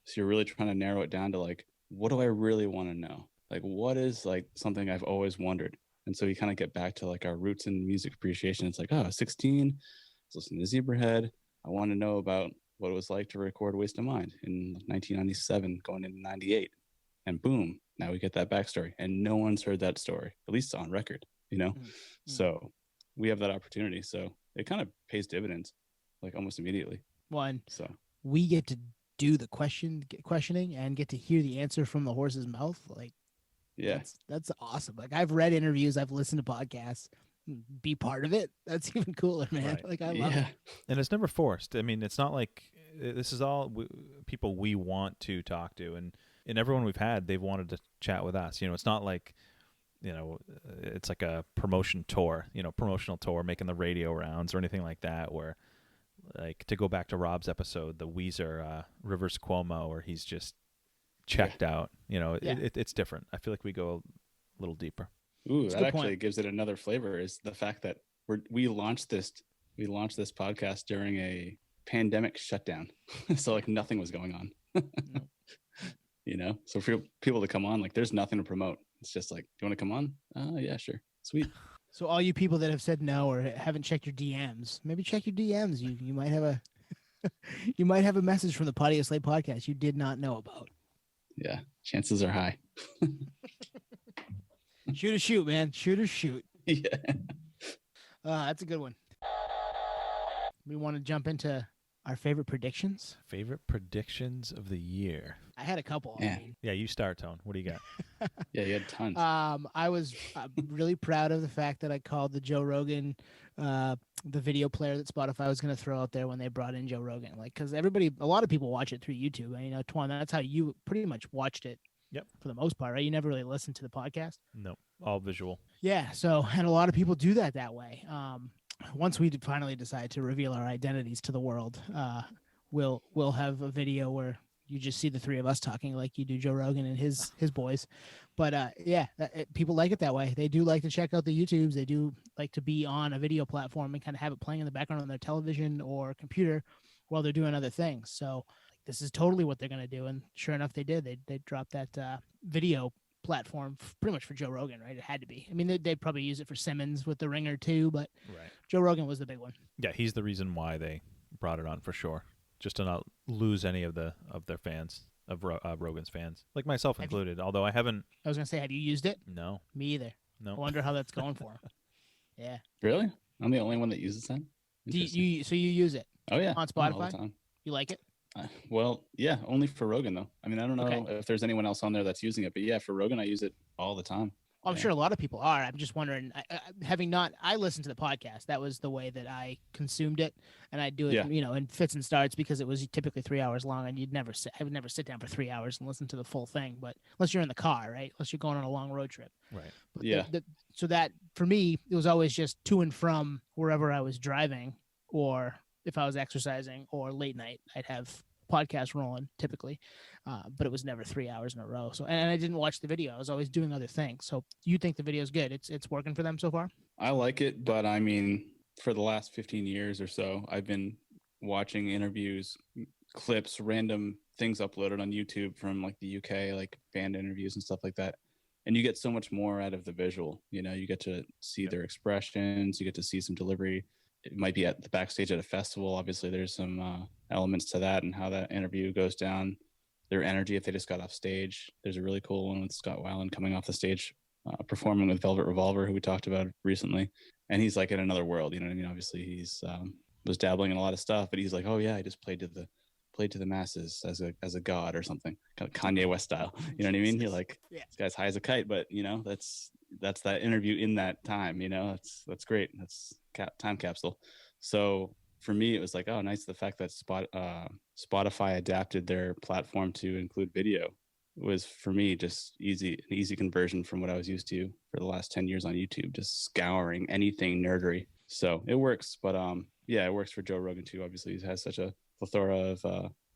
So you're really trying to narrow it down to like, what do I really want to know? Like, what is like something I've always wondered? And so you kind of get back to like our roots in music appreciation. It's like, 16, I was listening to Zebrahead. I want to know about what it was like to record Waste of Mind in 1997 going into 98. And boom, now we get that backstory. And no one's heard that story, at least on record, Mm-hmm. So we have that opportunity. So it kind of pays dividends like almost immediately. So we get to do the questioning and get to hear the answer from the horse's mouth. Like, yeah, that's awesome. Like, I've read interviews, I've listened to podcasts, be part of it. That's even cooler, man. Right. Like, I love it. And it's never forced. I mean, it's not like this is all people we want to talk to, and everyone we've had, they've wanted to chat with us. It's not like, it's like a promotional tour, making the radio rounds or anything like that, where, like, to go back to Rob's episode, the Weezer Rivers Cuomo, where he's just checked out. It's different. I feel like we go a little deeper. Ooh, that actually gives it another flavor, is the fact that we launched this podcast during a pandemic shutdown. So like nothing was going on. So for people to come on, like there's nothing to promote. It's just like, do you want to come on? Yeah, sure. Sweet. So all you people that have said no or haven't checked your DMs, maybe check your DMs. You might have a you might have a message from the Patio Slate podcast you did not know about. Yeah, chances are high. Shoot or shoot, man. Shoot or shoot. Yeah. That's a good one. We want to jump into Our favorite predictions? Favorite predictions of the year. I had a couple. Yeah. I mean, Yeah, you start, Tone. What do you got? Yeah, you had tons. I was really proud of the fact that I called the Joe Rogan, the video player that Spotify was going to throw out there when they brought in Joe Rogan. Like, because a lot of people watch it through YouTube. And, Twan, that's how you pretty much watched it. Yep. For the most part, right? You never really listened to the podcast. No, all visual. Yeah. So, and a lot of people do that way. Once we finally decide to reveal our identities to the world, we'll have a video where you just see the three of us talking like you do Joe Rogan and his boys. But people like it that way. They do like to check out the YouTubes. They do like to be on a video platform and kind of have it playing in the background on their television or computer while they're doing other things. So this is totally what they're going to do. And sure enough, they did. They dropped that video platform pretty much for Joe Rogan, right? It had to be. I mean, they'd probably use it for Simmons with the Ringer too, but right. Joe Rogan was the big one. Yeah, he's the reason why they brought it on for sure. Just to not lose any of their fans, of Rogan's fans, like myself included. Although I haven't. I was gonna say, have you used it? No. Me either. No. I wonder how that's going for him. Yeah. Really? I'm the only one that uses that. So you use it? Oh yeah. On All the Spotify? time. You like it? Well, yeah, only for Rogan though. I mean, I don't know Okay. if there's anyone else on there that's using it, but yeah, for Rogan, I use it all the time. I'm Yeah. sure a lot of people are. I'm just wondering, I listened to the podcast. That was the way that I consumed it. And I do it, Yeah. In fits and starts because it was typically 3 hours long and I would never sit down for 3 hours and listen to the full thing. But unless you're in the car, right? Unless you're going on a long road trip. Right. But Yeah. So that for me, it was always just to and from wherever I was driving, or if I was exercising or late night, I'd have podcast rolling typically, but it was never 3 hours in a row. So, and I didn't watch the video. I was always doing other things. So you think the video is good? It's working for them so far? I like it, but I mean, for the last 15 years or so, I've been watching interviews, clips, random things uploaded on YouTube from like the UK, like band interviews and stuff like that. And you get so much more out of the visual. You get to see their expressions, you get to see some delivery. It might be at the backstage at a festival. Obviously, there's some elements to that and how that interview goes down. Their energy if they just got off stage. There's a really cool one with Scott Weiland coming off the stage, performing with Velvet Revolver, who we talked about recently. And he's like in another world. You know what I mean? Obviously, he's was dabbling in a lot of stuff, but he's like, oh yeah, I just played to the masses as a god or something, kind of Kanye West style. You know what I mean? You're like, Yeah. This guy's high as a kite, but that's that interview in that time. That's great. That's time capsule. So for me, it was like, oh, nice. The fact that Spotify adapted their platform to include video was for me just an easy conversion from what I was used to for the last 10 years on YouTube, just scouring anything nerdery. So it works, but it works for Joe Rogan too. Obviously, he has such a plethora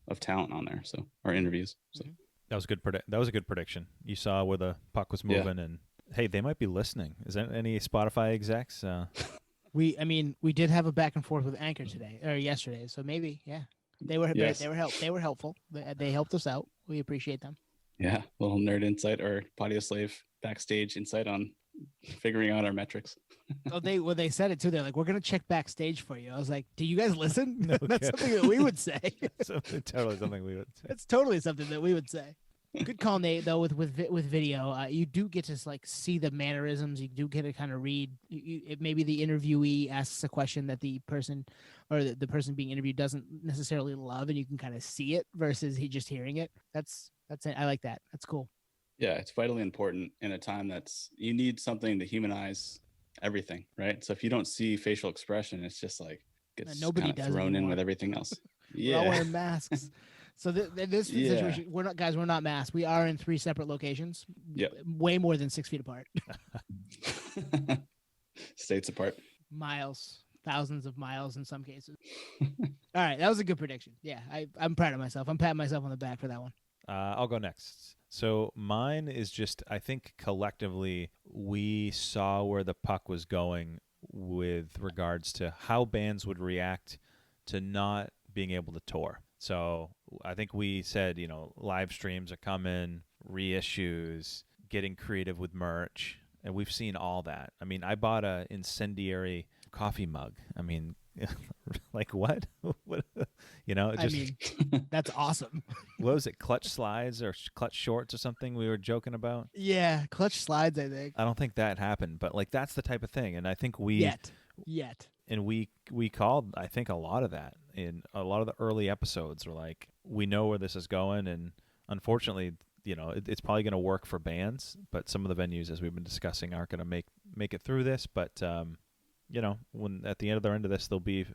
of talent on there, or interviews. So That was good. That was a good prediction. You saw where the puck was moving, and hey, they might be listening. Is there any Spotify execs? We did have a back and forth with Anchor yesterday. So maybe, yeah, they were helpful. They helped us out. We appreciate them. Yeah, little nerd insight or Audio Slave backstage insight on figuring out our metrics. They said it too. They're like, we're gonna check backstage for you. I was like, do you guys listen? No, That's something that we would say. Totally something we would say. It's totally something that we would say. Good call, Nate. Though with video, you do get to like see the mannerisms. You do get to kind of read. Maybe the interviewee asks a question that the person or the person being interviewed doesn't necessarily love, and you can kind of see it versus he just hearing it. That's it. I like that. That's cool. Yeah, it's vitally important in a time you need something to humanize everything, right? So if you don't see facial expression, it's just like gets nobody kind of does thrown anymore. in with everything else. We're all wearing masks. So this situation, we're not masked. We are in 3 separate locations. Yep. Way more than 6 feet apart. States apart. Miles, thousands of miles in some cases. All right, that was a good prediction. Yeah, I'm proud of myself. I'm patting myself on the back for that one. I'll go next. So mine is just, I think collectively we saw where the puck was going with regards to how bands would react to not being able to tour. So I think we said, live streams are coming, reissues, getting creative with merch, and we've seen all that. I mean, I bought a incendiary coffee mug. I mean, like what? What? That's awesome. What was it? Clutch slides or clutch shorts or something we were joking about? Yeah, clutch slides, I think. I don't think that happened, but like that's the type of thing, and I think we Yet. And we called, I think, a lot of that, in a lot of the early episodes are like, we know where this is going, and unfortunately, it's probably going to work for bands, but some of the venues, as we've been discussing, aren't going to make it through this. But when at the end of this, there'll be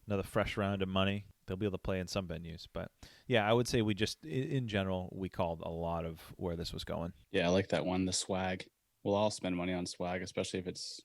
another fresh round of money. They'll be able to play in some venues. But yeah, I would say we just, in general, we called a lot of where this was going. Yeah, I like that one, the swag. We'll all spend money on swag, especially if it's,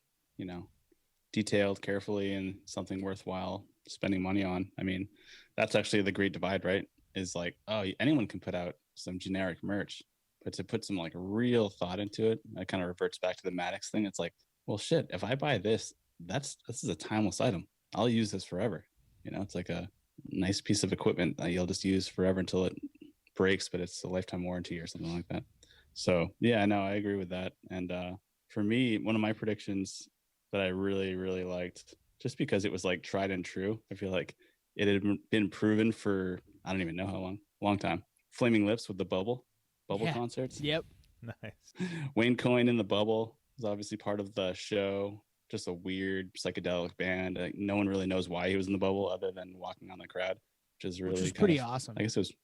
detailed carefully and something worthwhile spending money on. I mean, that's actually the great divide, right? Is like, oh, anyone can put out some generic merch, but to put some like real thought into it, that kind of reverts back to the Maddox thing. It's like, well, shit, if I buy this, this is a timeless item. I'll use this forever. It's like a nice piece of equipment that you'll just use forever until it breaks, but it's a lifetime warranty or something like that. So yeah, no, I agree with that. And for me, one of my predictions that I really, really liked, just because it was like tried and true. I feel like it had been proven for, I don't even know how long time. Flaming Lips with the bubble concerts. Yep. Nice. Wayne Coyne in the Bubble was obviously part of the show. Just a weird psychedelic band. Like, no one really knows why he was in the bubble other than walking on the crowd, which is really pretty awesome. I guess it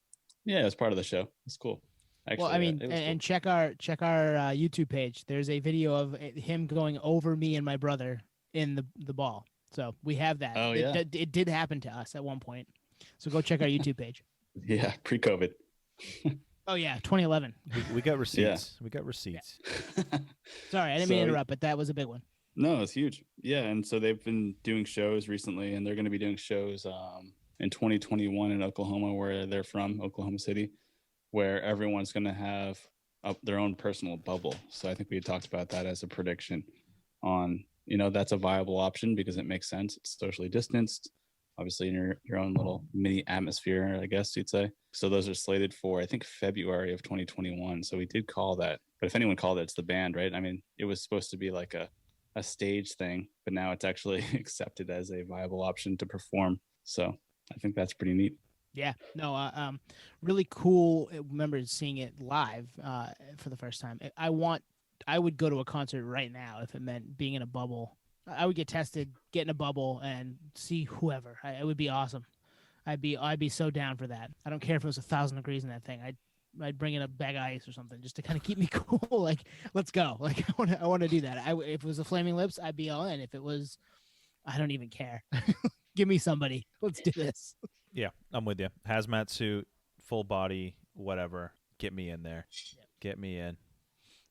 was part of the show. It's cool. Actually, well, I mean, and cool. check our YouTube page. There's a video of him going over me and my brother in the ball. So we have that. Oh, yeah. It did happen to us at one point. So go check our YouTube page. Yeah, pre-COVID. Oh yeah, 2011. We got receipts. Yeah. We got receipts. Yeah. Sorry, I didn't mean to interrupt, but that was a big one. No, it's huge. Yeah, and so they've been doing shows recently, and they're going to be doing shows in 2021 in Oklahoma, where they're from, Oklahoma City, where everyone's going to have their own personal bubble. So I think we had talked about that as a prediction on, that's a viable option because it makes sense. It's socially distanced, obviously in your own little mini atmosphere, I guess you'd say. So those are slated for, I think, February of 2021. So we did call that. But if anyone called it, it's the band, right? I mean, it was supposed to be like a stage thing, but now it's actually accepted as a viable option to perform. So I think that's pretty neat. Yeah, no, really cool. I remember seeing it live for the first time. I would go to a concert right now if it meant being in a bubble. I would get tested, get in a bubble, and see whoever. It would be awesome. I'd be so down for that. I don't care if it was 1,000 degrees in that thing. I'd bring in a bag of ice or something just to kind of keep me cool. Like, let's go. Like, I want to do that. If it was a Flaming Lips, I'd be all in. If it was, I don't even care. Give me somebody. Let's do this. Yeah, I'm with you. Hazmat suit, full body, whatever. Get me in there. Yep. Get me in.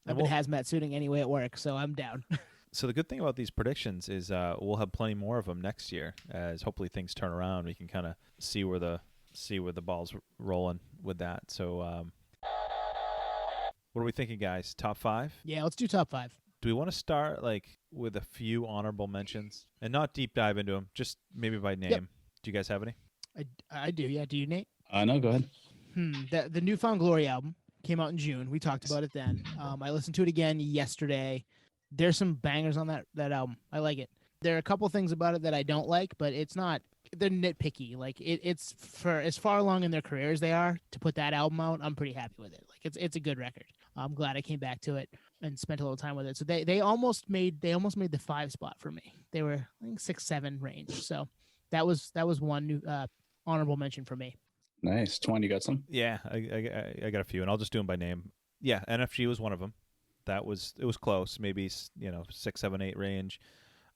I've been hazmat suiting anyway at work, so I'm down. So the good thing about these predictions is we'll have plenty more of them next year, as hopefully things turn around. We can kind of see where the ball's rolling with that. So what are we thinking, guys? Top 5? Yeah, let's do top 5. Do we want to start with a few honorable mentions and not deep dive into them, just maybe by name? Yep. Do you guys have any? I do. Yeah. Do you, Nate? No, go ahead. The Newfound Glory album came out in June. We talked about it then. I listened to it again yesterday. There's some bangers on that album. I like it. There are a couple things about it that I don't like, but it's not. They're nitpicky. Like it's for as far along in their career as they are to put that album out. I'm pretty happy with it. Like it's a good record. I'm glad I came back to it and spent a little time with it. So they almost made the 5 spot for me. They were, I think, 6-7 range. So that was one new honorable mention for me. Nice. Twan, you got some? Yeah, I got a few, and I'll just do them by name. Yeah, NFG was one of them. It was close, maybe 6, 7, 8 range.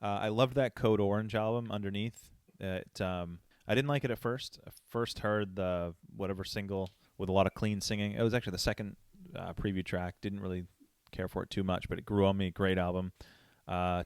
I loved that Code Orange album Underneath. I didn't like it at first. I first heard the whatever single with a lot of clean singing. It was actually the second preview track. Didn't really care for it too much, but it grew on me. Great album.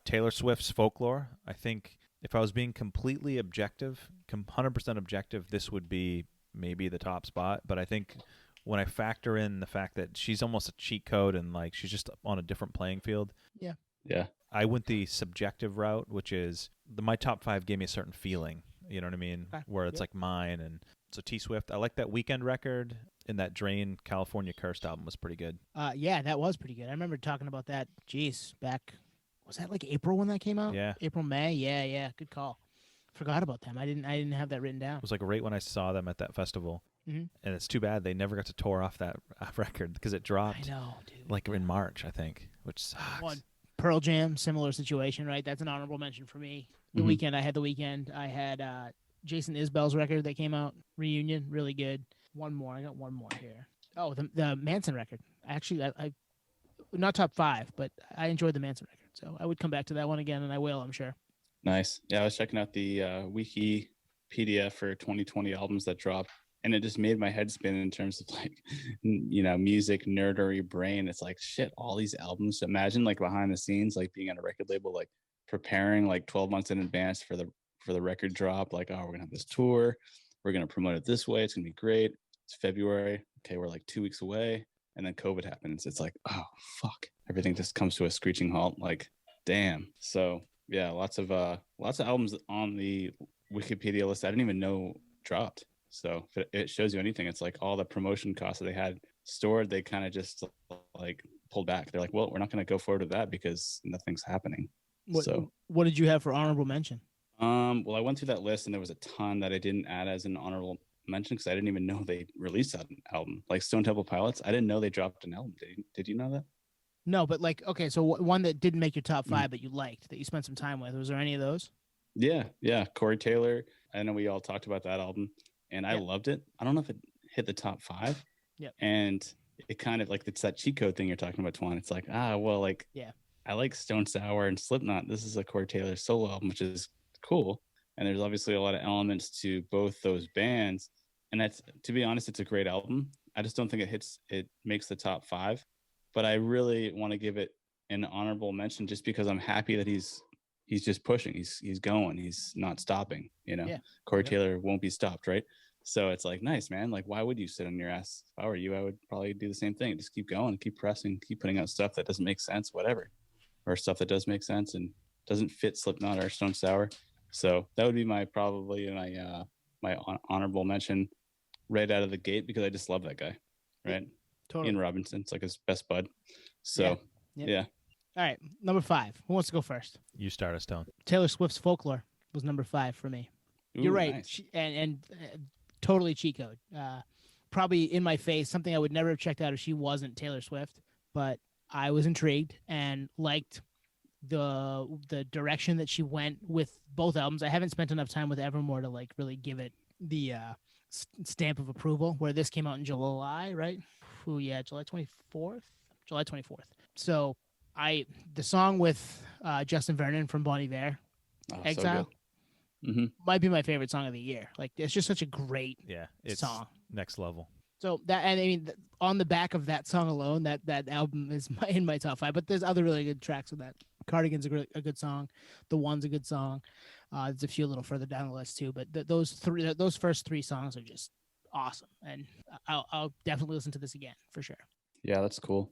Taylor Swift's Folklore. I think if I was being completely objective, 100% objective, this would be maybe the top spot. But I think when I factor in the fact that she's almost a cheat code and she's just on a different playing field. Yeah. I went the subjective route, which is my top 5 gave me a certain feeling. You know what I mean? Okay. Where it's like mine. And so T Swift, I like that Weekend record, and that Drain California Cursed album was pretty good. Yeah, that was pretty good. I remember talking about that. Geez, back, was that like April when that came out? Yeah. April, May. Yeah. Good call. Forgot about them. I didn't have that written down. It was right when I saw them at that festival. Mm-hmm. And it's too bad they never got to tour off that record because it dropped. I know, dude. In March, I think, which sucks. Pearl Jam, similar situation, right? That's an honorable mention for me. The Weekend, I had The Weekend. I had Jason Isbell's record that came out, Reunion, really good. One more. I got one more here. Oh, the Manson record. Actually, I not top 5, but I enjoyed the Manson record. So I would come back to that one again, and I will, I'm sure. Nice. Yeah, I was checking out the wiki PDF for 2020 albums that dropped, and it just made my head spin in terms of like, music nerdery brain. It's like, shit, all these albums. Imagine like behind the scenes, like being on a record label, like preparing like 12 months in advance for the record drop. Like, oh, we're gonna have this tour, we're gonna promote it this way. It's gonna be great. It's February. Okay, we're like 2 weeks away, and then COVID happens. It's like, oh fuck, everything just comes to a screeching halt. Like, damn. So yeah, lots of albums on the Wikipedia list I didn't even know dropped. So if it shows you anything, it's like all the promotion costs that they had stored, they kind of just like pulled back. They're like, well, we're not going to go forward with that because nothing's happening. What did you have for honorable mention? Well, I went through that list and there was a ton that I didn't add as an honorable mention because I didn't even know they released that album. Like Stone Temple Pilots, I didn't know they dropped an album. Did you know that? No, but like, okay, so one that didn't make your top 5 but you liked, that you spent some time with, was there any of those? Yeah. Corey Taylor. I know we all talked about that album, and I loved it. I don't know if it hit the top 5. Yeah. And it kind of like, it's that cheat code thing you're talking about, Twan. It's like, I like Stone Sour and Slipknot. This is a Corey Taylor solo album, which is cool. And there's obviously a lot of elements to both those bands. And that's, to be honest, it's a great album. I just don't think it makes the top 5. But I really want to give it an honorable mention just because I'm happy that he's just pushing. He's going. He's not stopping. Corey Taylor won't be stopped, right? So it's like, nice, man. Like, why would you sit on your ass? If I were you, I would probably do the same thing. Just keep going, keep pressing, keep putting out stuff that doesn't make sense, whatever, or stuff that does make sense and doesn't fit Slipknot or Stone Sour. So that would be my honorable mention right out of the gate because I just love that guy, right? Totally. Ian Robinson, it's like his best bud. So yeah. All right, number 5. Who wants to go first? You start us, Stone. Taylor Swift's Folklore was number 5 for me. Ooh, you're right. Nice. And totally cheat code. Probably in my face, something I would never have checked out if she wasn't Taylor Swift. But I was intrigued and liked the direction that she went with both albums. I haven't spent enough time with Evermore to like really give it the stamp of approval. Where this came out in July, right? Oh yeah, July 24th. So the song with Justin Vernon from Bon Iver, Exile, might be my favorite song of the year. Like, it's just such a great song. Next level. So that, and I mean, on the back of that song alone, that album is in my top 5. But there's other really good tracks with that. Cardigan's a good song. The One's a good song. There's a few a little further down the list too. But those first 3 songs are just awesome, and I'll definitely listen to this again for sure. Yeah, that's cool.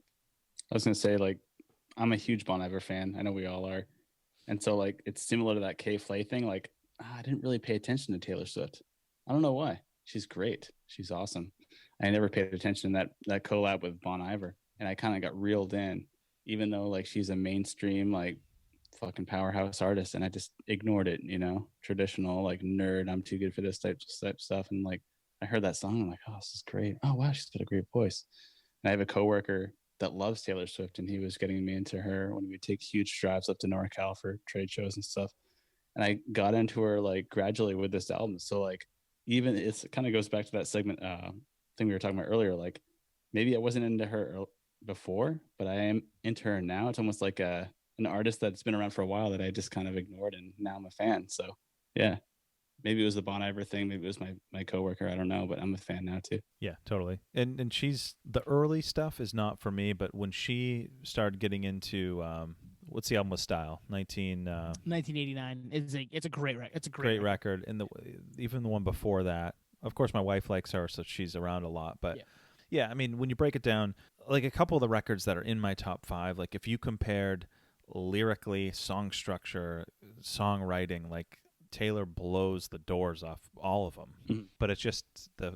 I was gonna say, like, I'm a huge Bon Iver fan. I know we all are, and so like it's similar to that K Flay thing. Like, I didn't really pay attention to Taylor Swift. I don't know why. She's great. She's awesome. I never paid attention to that collab with Bon Iver, and I kind of got reeled in, even though like she's a mainstream like fucking powerhouse artist, and I just ignored it. Traditional like nerd. I'm too good for this type stuff, and like. I heard that song. I'm like, oh, this is great. Oh, wow, she's got a great voice. And I have a coworker that loves Taylor Swift, and he was getting me into her when we would take huge drives up to NorCal for trade shows and stuff. And I got into her like gradually with this album. So like, even it kind of goes back to that segment thing we were talking about earlier. Like, maybe I wasn't into her before, but I am into her now. It's almost like an artist that's been around for a while that I just kind of ignored, and now I'm a fan. So yeah. Maybe it was the Bon Iver thing. Maybe it was my coworker. I don't know, but I'm a fan now too. Yeah, totally. And she's, the early stuff is not for me, but when she started getting into what's the album with Style? 1989. It's a great record. It's a great record. And even the one before that. Of course, my wife likes her, so she's around a lot. But yeah, I mean, when you break it down, like a couple of the records that are in my top 5, like if you compared lyrically, song structure, songwriting, like Taylor blows the doors off all of them. Mm-hmm. But it's just I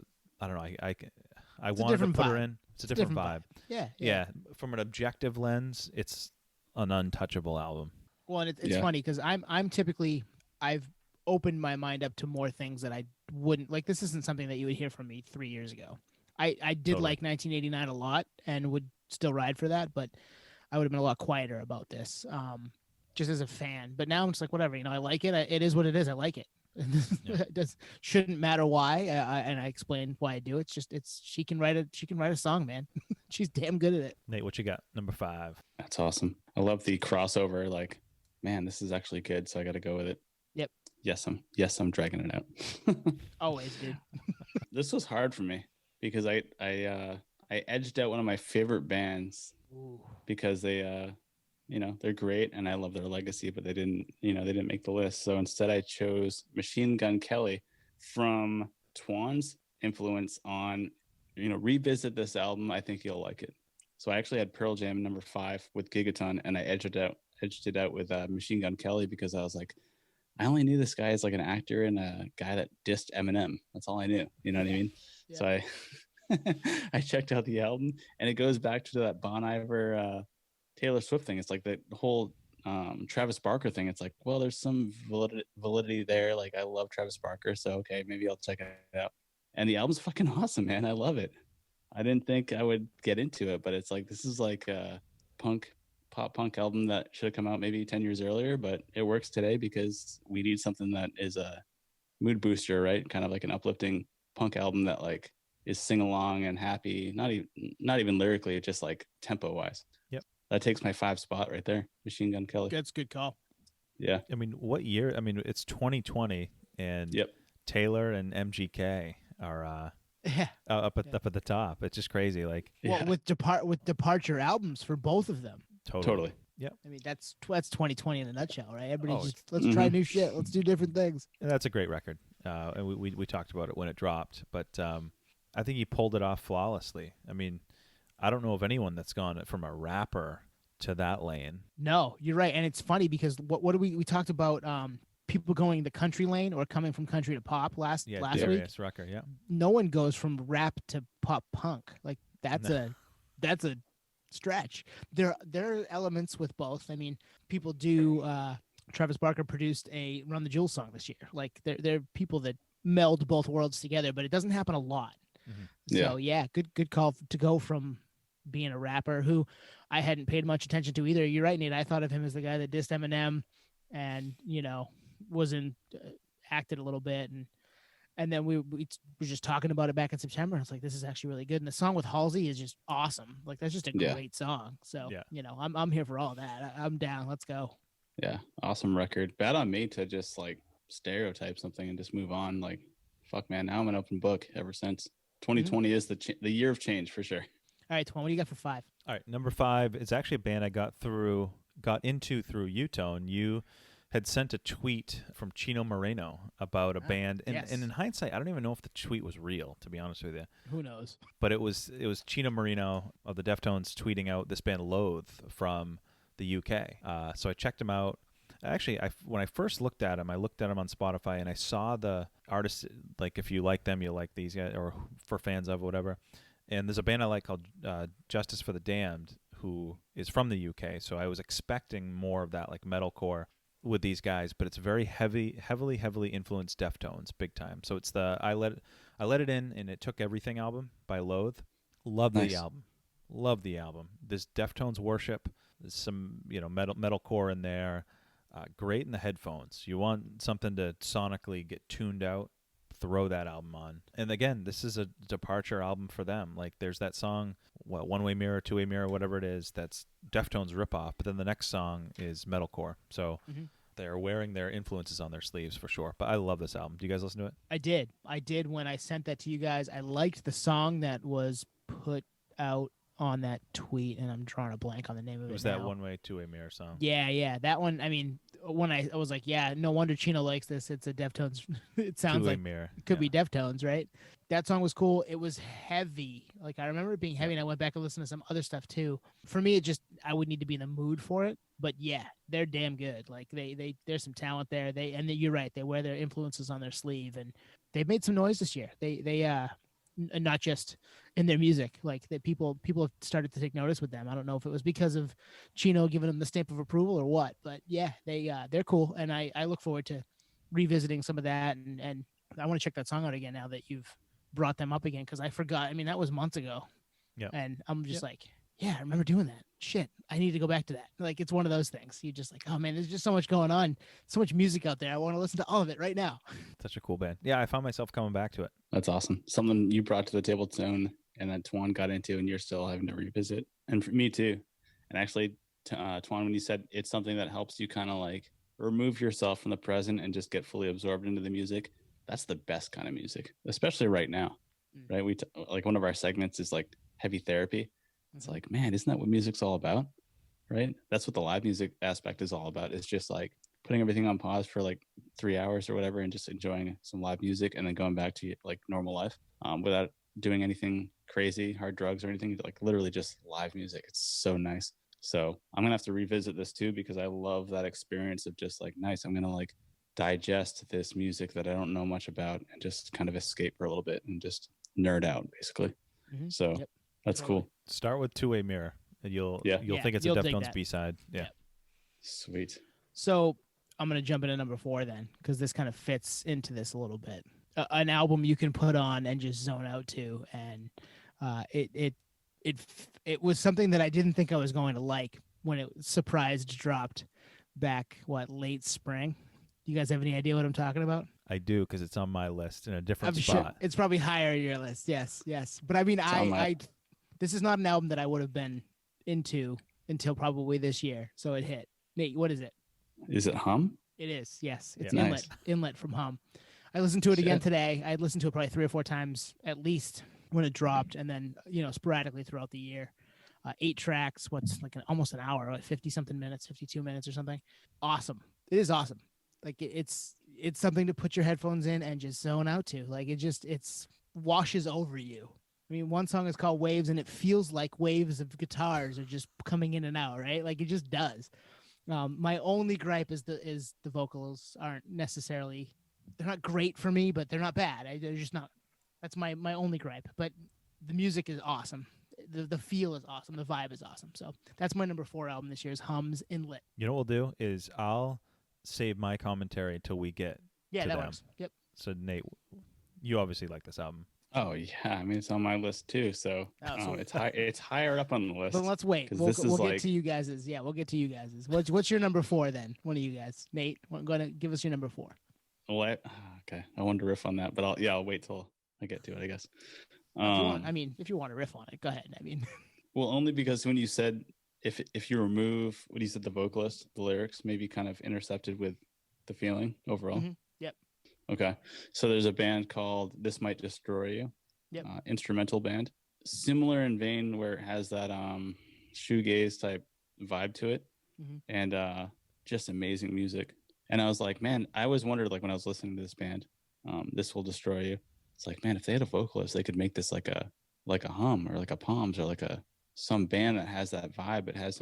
don't know. I wanted to put her in. It's a different vibe. Yeah. From an objective lens, it's an untouchable album. Well, and it's funny because I'm typically, I've opened my mind up to more things that I wouldn't like. This isn't something that you would hear from me 3 years ago. I did like 1989 a lot and would still ride for that, but I would have been a lot quieter about this. Just as a fan, but now I'm just like, whatever, I like it. It is what it is. I like it. It shouldn't matter why, and I explain why I do. It's just she can write a song, man. She's damn good at it. Nate, what you got? Number 5. That's awesome. I love the crossover. Like, man, this is actually good. So I got to go with it. Yep. Yes, I'm dragging it out. Always, dude. This was hard for me because I edged out one of my favorite bands because they they're great and I love their legacy, but they didn't make the list. So instead I chose Machine Gun Kelly from Twan's influence on, revisit this album. I think you'll like it. So I actually had Pearl Jam number 5 with Gigaton, and I edged it out with Machine Gun Kelly because I was like, I only knew this guy as like an actor and a guy that dissed Eminem. That's all I knew. You know what I mean? Yeah. So I checked out the album, and it goes back to that Bon Iver Taylor Swift thing. It's like the whole Travis Barker thing. It's like, well, there's some validity there. Like, I love Travis Barker, so okay, maybe I'll check it out. And the album's fucking awesome, man. I love it. I didn't think I would get into it, but it's like, this is like a pop punk album that should have come out maybe 10 years earlier, but it works today because we need something that is a mood booster, right? Kind of like an uplifting punk album that like is sing along and happy, not even lyrically, just like tempo wise. Yep. That takes my 5 spot right there. Machine Gun Kelly. That's a good call. Yeah. I mean, what year? I mean, it's 2020 and Taylor and MGK are up at the top. It's just crazy. Like, with departure albums for both of them. Totally. Yep. I mean, that's 2020 in a nutshell, right? Everybody just let's try new shit. Let's do different things. And that's a great record. And we talked about it when it dropped, but I think he pulled it off flawlessly. I mean, I don't know of anyone that's gone from a rapper to that lane. No, you're right. And it's funny because what do we talked about people going the country lane or coming from country to pop last week. Rucker, yeah. No one goes from rap to pop punk. Like that's a stretch. There are elements with both. I mean, people do Travis Barker produced a Run the Jewels song this year. Like there are people that meld both worlds together, but it doesn't happen a lot. Mm-hmm. So yeah, good call to go from being a rapper who I hadn't paid much attention to either. You're right, Nate. I thought of him as the guy that dissed Eminem and, acted a little bit. And then we were just talking about it back in September. It's like, this is actually really good. And the song with Halsey is just awesome. Like, that's just a great song. So, I'm here for all that. I'm down. Let's go. Yeah. Awesome record. Bad on me to just like stereotype something and just move on. Like, fuck, man. Now I'm an open book ever since. 2020 is the year of change for sure. All right, Twan, what do you got for 5? All right, number 5 is actually a band I got into through U-Tone. You had sent a tweet from Chino Moreno about a band, and in hindsight, I don't even know if the tweet was real, to be honest with you. Who knows? But it was Chino Moreno of the Deftones tweeting out this band Loathe from the UK. So I checked him out. Actually, when I first looked at him, I looked at him on Spotify, and I saw the artist, like, if you like them, you like these guys, or for fans of whatever. And there's a band I like called Justice for the Damned, who is from the UK. So I was expecting more of that, like metalcore with these guys, but it's very heavily influenced Deftones, big time. So it's the I Let It In and It Took Everything album by Loathe. Love the album. There's Deftones worship. There's some metalcore in there. Great in the headphones. You want something to sonically get tuned out, throw that album on. And again, this is a departure album for them. Like, there's that song, One Way Mirror, Two Way Mirror, whatever it is, that's Deftones ripoff, but then the next song is metalcore. So they're wearing their influences on their sleeves for sure. But I love this album. Do you guys listen to it? I did when I sent that to you guys. I liked the song that was put out on that tweet, and I'm drawing a blank on the name of it. It was now. That One Way, Two Way Mirror song. Yeah, that one. I mean, when I was like, yeah, no wonder Chino likes this. It's a Deftones. It sounds like mirror. It could be Deftones, right? That song was cool. It was heavy. Like, I remember it being heavy, and I went back and listened to some other stuff too. For me, I would need to be in the mood for it. But yeah, they're damn good. Like, there's some talent there. You're right. They wear their influences on their sleeve, and they've made some noise this year. They not just in their music, like that people have started to take notice with them. I don't know if it was because of Chino giving them the stamp of approval or what, but yeah, they're cool. And I look forward to revisiting some of that. And I want to check that song out again now that you've brought them up again. Cause I forgot, I mean, that was months ago. Yeah. And I'm just like, yeah, I remember doing that. Shit, I need to go back to that. Like, it's one of those things. You just like, oh man, there's just so much going on, so much music out there. I want to listen to all of it right now. Such a cool band. Yeah, I found myself coming back to it. That's awesome. Something you brought to the table, Tone, and that Twan got into, and you're still having to revisit. And for me too. And actually, Twan, when you said it's something that helps you kind of like remove yourself from the present and just get fully absorbed into the music, that's the best kind of music, especially right now. Right? Like one of our segments is like heavy therapy. It's like, man, isn't that what music's all about? Right? That's what the live music aspect is all about. It's just like putting everything on pause for like 3 hours or whatever and just enjoying some live music and then going back to like normal life without doing anything crazy, hard drugs or anything. Like literally just live music. It's so nice. So I'm going to have to revisit this too because I love that experience of just like, nice, I'm going to like digest this music that I don't know much about and just kind of escape for a little bit and just nerd out basically. So that's cool. Start with Two-Way Mirror. And you'll think it's a you'll dig Deftones that. B-side. Yeah. Sweet. So I'm going to jump into number 4 then, because this kind of fits into this a little bit. An album you can put on and just zone out to, and it was something that I didn't think I was going to like when it surprised dropped back late spring. You guys have any idea what I'm talking about? I do, because it's on my list in a different I'm spot. sure it's probably higher on your list. Yes. But I mean, this is not an album that I would have been into until probably this year. So it hit. Nate, what is it? Is it Hum? It is. Yes. It's Yeah. Inlet from Hum. I listened to it again today. I had listened to it probably 3 or 4 times at least when it dropped, and then sporadically throughout the year. 8 tracks. What's like almost an hour, like 50-something minutes, 52 minutes or something. Awesome. It is awesome. Like it's something to put your headphones in and just zone out to. Like it's washes over you. I mean, one song is called Waves, and it feels like waves of guitars are just coming in and out, right? Like it just does. My only gripe is the vocals aren't necessarily, they're not great for me, but they're not bad. They're just not. That's my only gripe. But the music is awesome. The feel is awesome. The vibe is awesome. So that's my number 4 album this year is Hum's Inlet. You know what we'll do is I'll save my commentary till we get to that them. works. Yep. So Nate, you obviously like this album. Oh yeah, I mean it's on my list too. So it's high. It's higher up on the list. But let's wait. We'll get to you guys's. Yeah, we'll get to you guys's. What's your number 4 then? One of you guys, Nate. Go to give us your number 4. What? Okay, I wanted to riff on that, but I'll wait till I get to it, I guess. If you want to riff on it, go ahead. I mean, well, only because when you said if you remove what you said, the vocalist, the lyrics maybe kind of intercepted with the feeling overall. Mm-hmm. Yep. Okay, so there's a band called This Might Destroy You. Yep. Instrumental band, similar in vein where it has that shoegaze type vibe to it, and just amazing music. And I was like, man, I always wondered, like when I was listening to this band, This Will Destroy You. It's like, man, if they had a vocalist, they could make this like a Hum or like a Palms or like some band that has that vibe. It has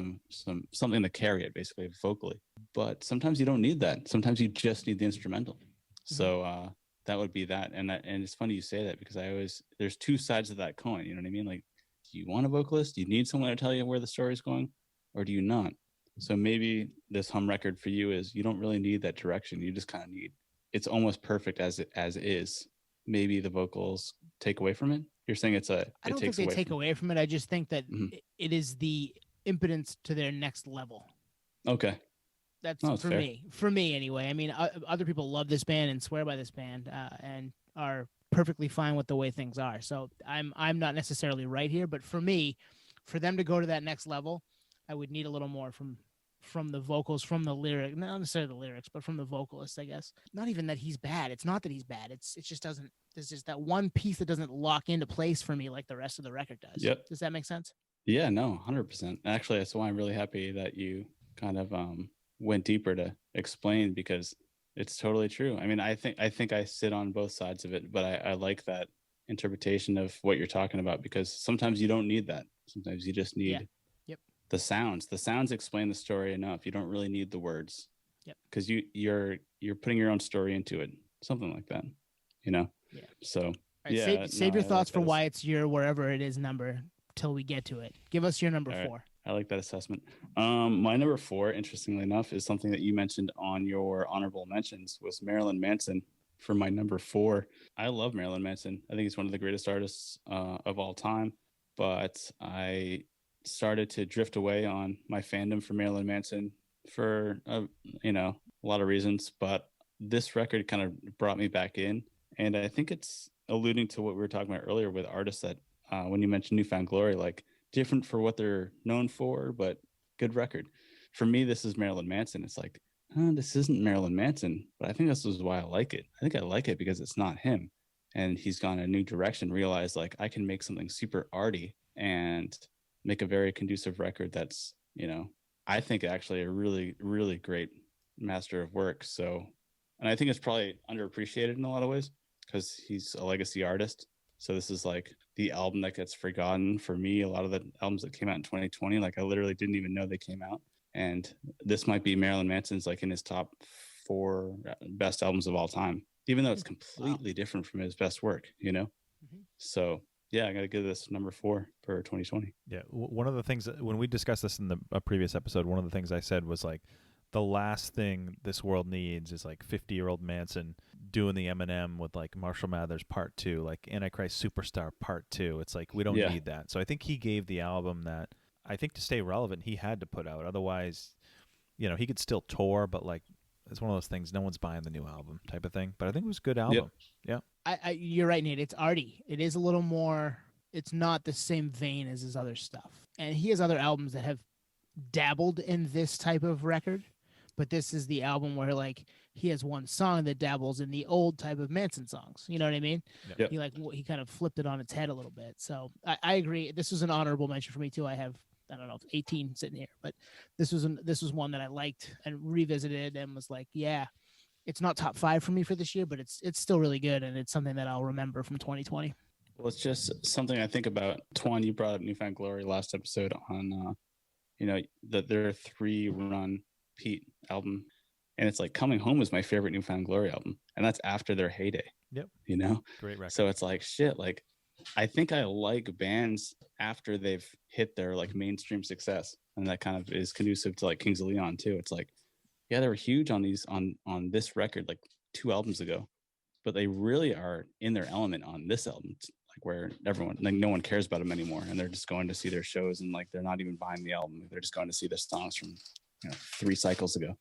something to carry it basically vocally. But sometimes you don't need that. Sometimes you just need the instrumental. So that would be that. And it's funny you say that because there's 2 sides of that coin. You know what I mean? Like, do you want a vocalist? Do you need someone to tell you where the story's going, or do you not? So maybe this Hum record for you is you don't really need that direction. You just kind of need, it's almost perfect as is. Maybe the vocals take away from it. You're saying I don't think they take away from it. I just think that it is the impotence to their next level. Okay. That's for me anyway. I mean, other people love this band and swear by this band and are perfectly fine with the way things are. So I'm not necessarily right here, but for me, for them to go to that next level, I would need a little more from the vocals, from the lyric, not necessarily the lyrics, but from the vocalist, I guess. Not even that he's bad. It's not that he's bad. It just doesn't. There's just that one piece that doesn't lock into place for me like the rest of the record does. Yep. Does that make sense? Yeah, no, 100%. Actually, that's why I'm really happy that you kind of went deeper to explain, because it's totally true. I mean, I think I sit on both sides of it, but I like that interpretation of what you're talking about, because sometimes you don't need that. Sometimes you just need the sounds. The sounds explain the story enough. You don't really need the words. Yep. Because you're putting your own story into it. Something like that. Yeah. So save your thoughts for why it's your wherever it is number till we get to it. Give us your number 4. Right. I like that assessment. My number 4, interestingly enough, is something that you mentioned on your honorable mentions, was Marilyn Manson for my number 4. I love Marilyn Manson. I think he's one of the greatest artists of all time, but I started to drift away on my fandom for Marilyn Manson for a lot of reasons, but this record kind of brought me back in, and I think it's alluding to what we were talking about earlier with artists that when you mentioned Newfound Glory, like different for what they're known for, but good record. For me, this is Marilyn Manson. It's like, this isn't Marilyn Manson, but I think this is why I like it. I think I like it because it's not him, and he's gone a new direction. Realized like I can make something super arty and make a very conducive record that's I think actually a really really great master of work. So, and I think it's probably underappreciated in a lot of ways because he's a legacy artist. So this is like the album that gets forgotten for me. A lot of the albums that came out in 2020, like I literally didn't even know they came out. And this might be Marilyn Manson's like in his top 4 best albums of all time, even though it's completely different from his best work, So yeah, I got to give this number 4 for 2020. Yeah. One of the things that, when we discussed this in a previous episode, one of the things I said was like, the last thing this world needs is like 50-year-old Manson doing the Eminem with like Marshall Mathers Part 2, like Antichrist Superstar Part 2. It's like, we don't need that. So I think he gave the album that, I think to stay relevant, he had to put out. Otherwise, he could still tour, but like, it's one of those things, no one's buying the new album type of thing. But I think it was a good album. Yep. Yeah. You're right, Nate. It's arty. It is a little more, it's not the same vein as his other stuff. And he has other albums that have dabbled in this type of record. But this is the album where like he has one song that dabbles in the old type of Manson songs. You know what I mean? Yep. He kind of flipped it on its head a little bit. So I agree. This was an honorable mention for me too. I have, I don't know, 18 sitting here, but this was one that I liked and revisited and was like, yeah, it's not top 5 for me for this year, but it's still really good. And it's something that I'll remember from 2020. Well, it's just something I think about. Twan, you brought up Newfound Glory last episode on, that their 3-run Pete album, and it's like Coming Home is my favorite Newfound Glory album, and that's after their heyday. Yep. Great record. So it's like shit, like I think I like bands after they've hit their like mainstream success, and that kind of is conducive to like Kings of Leon too. It's like, yeah, they were huge on these on this record like 2 albums ago, but they really are in their element on this album, like where everyone, like no one cares about them anymore, and they're just going to see their shows, and like they're not even buying the album, they're just going to see the songs from 3 cycles ago.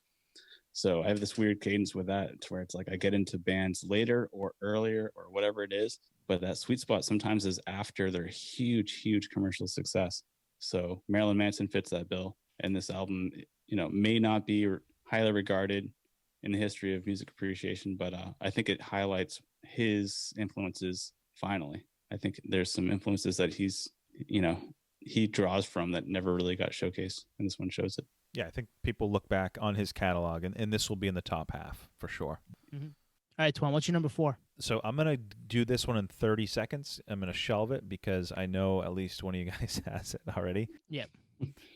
So I have this weird cadence with that, where it's like I get into bands later or earlier or whatever it is, but that sweet spot sometimes is after their huge commercial success. So Marilyn Manson fits that bill, and this album, may not be highly regarded in the history of music appreciation, but I think it highlights his influences. Finally, I think there's some influences that he draws from that never really got showcased, and this one shows it. Yeah, I think people look back on his catalog, and this will be in the top half for sure. Mm-hmm. All right, Twan, what's your number 4? So I'm going to do this one in 30 seconds. I'm going to shelve it because I know at least one of you guys has it already. Yep.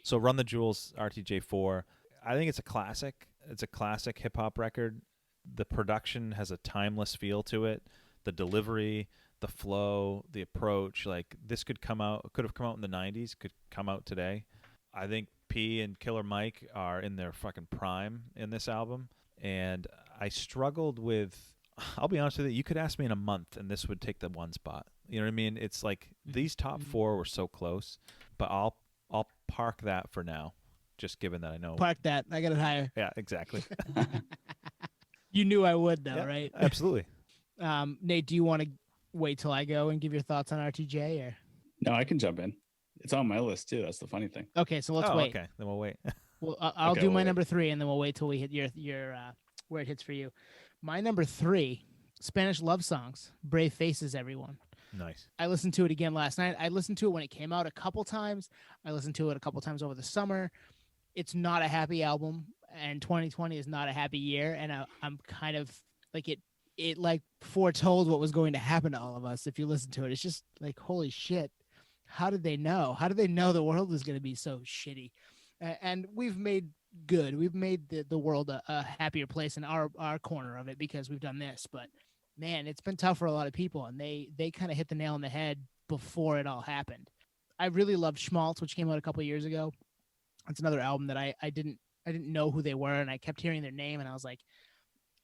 So Run the Jewels, RTJ 4. I think it's a classic. It's a classic hip-hop record. The production has a timeless feel to it. The delivery, the flow, the approach. Like, this could have come out in the 90s, could come out today. I think P and Killer Mike are in their fucking prime in this album. And I struggled with, I'll be honest with you could ask me in a month and this would take the 1 spot. You know what I mean? It's like these top 4 were so close, but I'll park that for now, just given that I know. Park that. I got it higher. Yeah, exactly. You knew I would though, yeah, right? Absolutely. Nate, do you want to wait till I go and give your thoughts on RTJ? Or? No, I can jump in. It's on my list too. That's the funny thing. Okay, so let's wait. Okay, then we'll wait. Well, I'll do my number 3, and then we'll wait till we hit your where it hits for you. My number 3, Spanish love songs, Brave Faces, everyone. Nice. I listened to it again last night. I listened to it when it came out a couple times. I listened to it a couple times over the summer. It's not a happy album, and 2020 is not a happy year. And I'm kind of like it like foretold what was going to happen to all of us if you listen to it. It's just like, holy shit. How did they know? How did they know the world was going to be so shitty? And we've made good. We've made the world a happier place in our corner of it because we've done this. But man, it's been tough for a lot of people, and they kind of hit the nail on the head before it all happened. I really loved Schmaltz, which came out a couple of years ago. It's another album that I didn't know who they were, and I kept hearing their name, and I was like,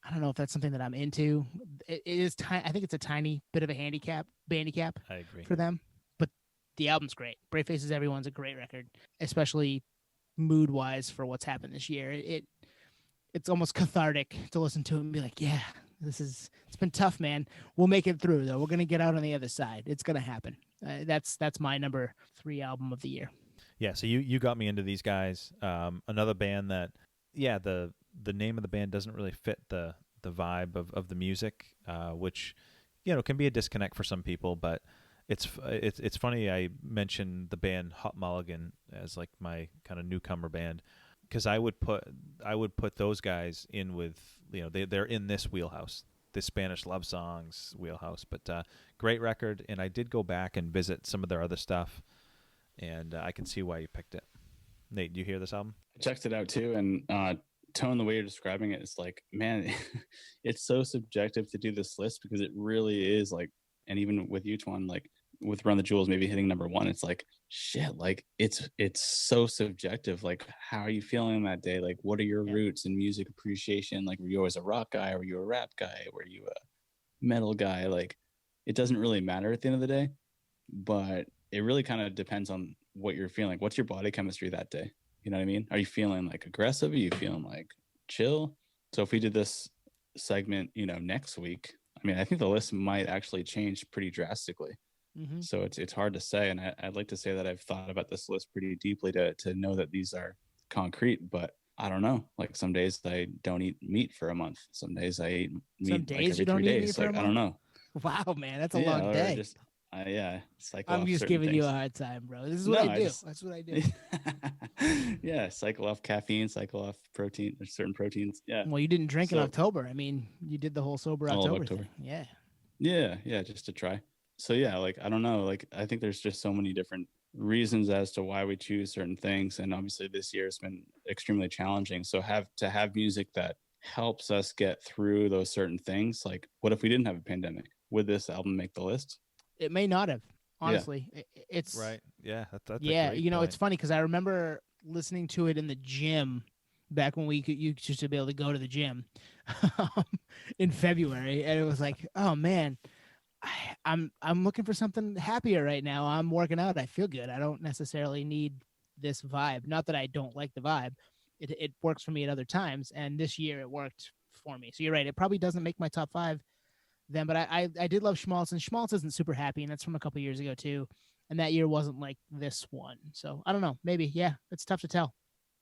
I don't know if that's something that I'm into. It is I think it's a tiny bit of a handicap I agree. For them. But the album's great. Brave Faces Everyone's a great record, especially mood wise for what's happened this year. It's almost cathartic to listen to it and be like, yeah, it's been tough, man. We'll make it through though. We're gonna get out on the other side. It's gonna happen. That's my number 3 album of the year. Yeah, so you got me into these guys. Another band that, yeah, the name of the band doesn't really fit the vibe of the music, which, you know, can be a disconnect for some people. But it's funny I mentioned the band Hot Mulligan as like my kind of newcomer band, because I would put those guys in with, you know, they're in this wheelhouse, this Spanish love songs wheelhouse. But great record, and I did go back and visit some of their other stuff, and I can see why you picked it. Nate, do you hear this album? I checked it out too, and Tone, the way you're describing it, it's like, man, it's so subjective to do this list, because it really is like, and even with you, Twan, like with Run the Jewels maybe hitting number 1, it's like, shit, like it's so subjective. Like, how are you feeling that day? Like, what are your roots in music appreciation? Like, were you always a rock guy? Were you a rap guy? Were you a metal guy? Like, it doesn't really matter at the end of the day, but it really kind of depends on what you're feeling. What's your body chemistry that day? You know what I mean? Are you feeling like aggressive? Are you feeling like chill? So if we did this segment, you know, next week, I mean, I think the list might actually change pretty drastically. Mm-hmm. So it's hard to say. And I'd like to say that I've thought about this list pretty deeply to know that these are concrete, but I don't know. Like, some days I don't eat meat for a month. Some days I eat meat Some days like every you don't 3 eat meat days. for a Like, I month? don't know. Wow, man, that's a long day. Just, cycle I'm off just certain giving you things. a hard time, bro. This is what I do. That's what I do. Yeah, cycle off caffeine, cycle off protein, or certain proteins. Yeah. Well, you didn't drink in October. I mean, you did the whole sober October thing. Yeah. Yeah, just to try. So yeah, like, I don't know. Like, I think there's just so many different reasons as to why we choose certain things, and obviously this year has been extremely challenging. So to have music that helps us get through those certain things. Like, what if we didn't have a pandemic? Would this album make the list? It may not have. Honestly, it's right. Yeah, that's yeah. a great You know, point. it's funny because I remember listening to it in the gym back when you used to be able to go to the gym in February, and it was like, oh man, I'm looking for something happier right now. I'm working out. I feel good. I don't necessarily need this vibe. Not that I don't like the vibe. It works for me at other times, and this year it worked for me. So you're right. It probably doesn't make my top 5 then, but I did love Schmaltz, and Schmaltz isn't super happy, and that's from a couple years ago too. And that year wasn't like this one. So I don't know. Maybe, yeah, it's tough to tell.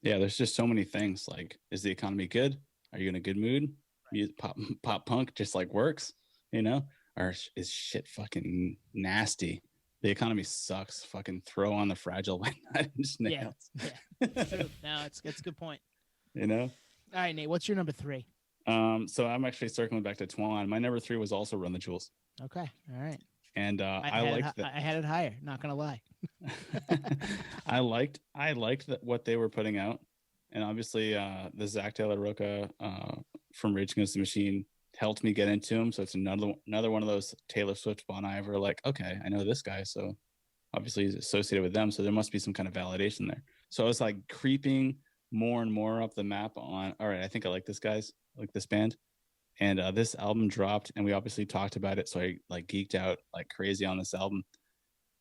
Yeah, there's just so many things. Like, is the economy good? Are you in a good mood? Pop punk just like works, you know? Or is shit fucking nasty? The economy sucks. Fucking throw on the Fragile White Nine Inch Nails. Yeah. True. No, it's a good point. You know? All right, Nate, what's your number 3? So I'm actually circling back to Twan. My number 3 was also Run the Jewels. Okay. All right. And I liked that. I had it higher, not gonna lie. I liked what they were putting out. And obviously the Zach Taylor Roca from Rage Against the Machine helped me get into him. So it's another one of those Taylor Swift, Bon Iver, like, okay, I know this guy, so obviously he's associated with them, so there must be some kind of validation there. So I was like creeping more and more up the map on, all right, I think I like this band. And this album dropped, and we obviously talked about it, so I like geeked out like crazy on this album,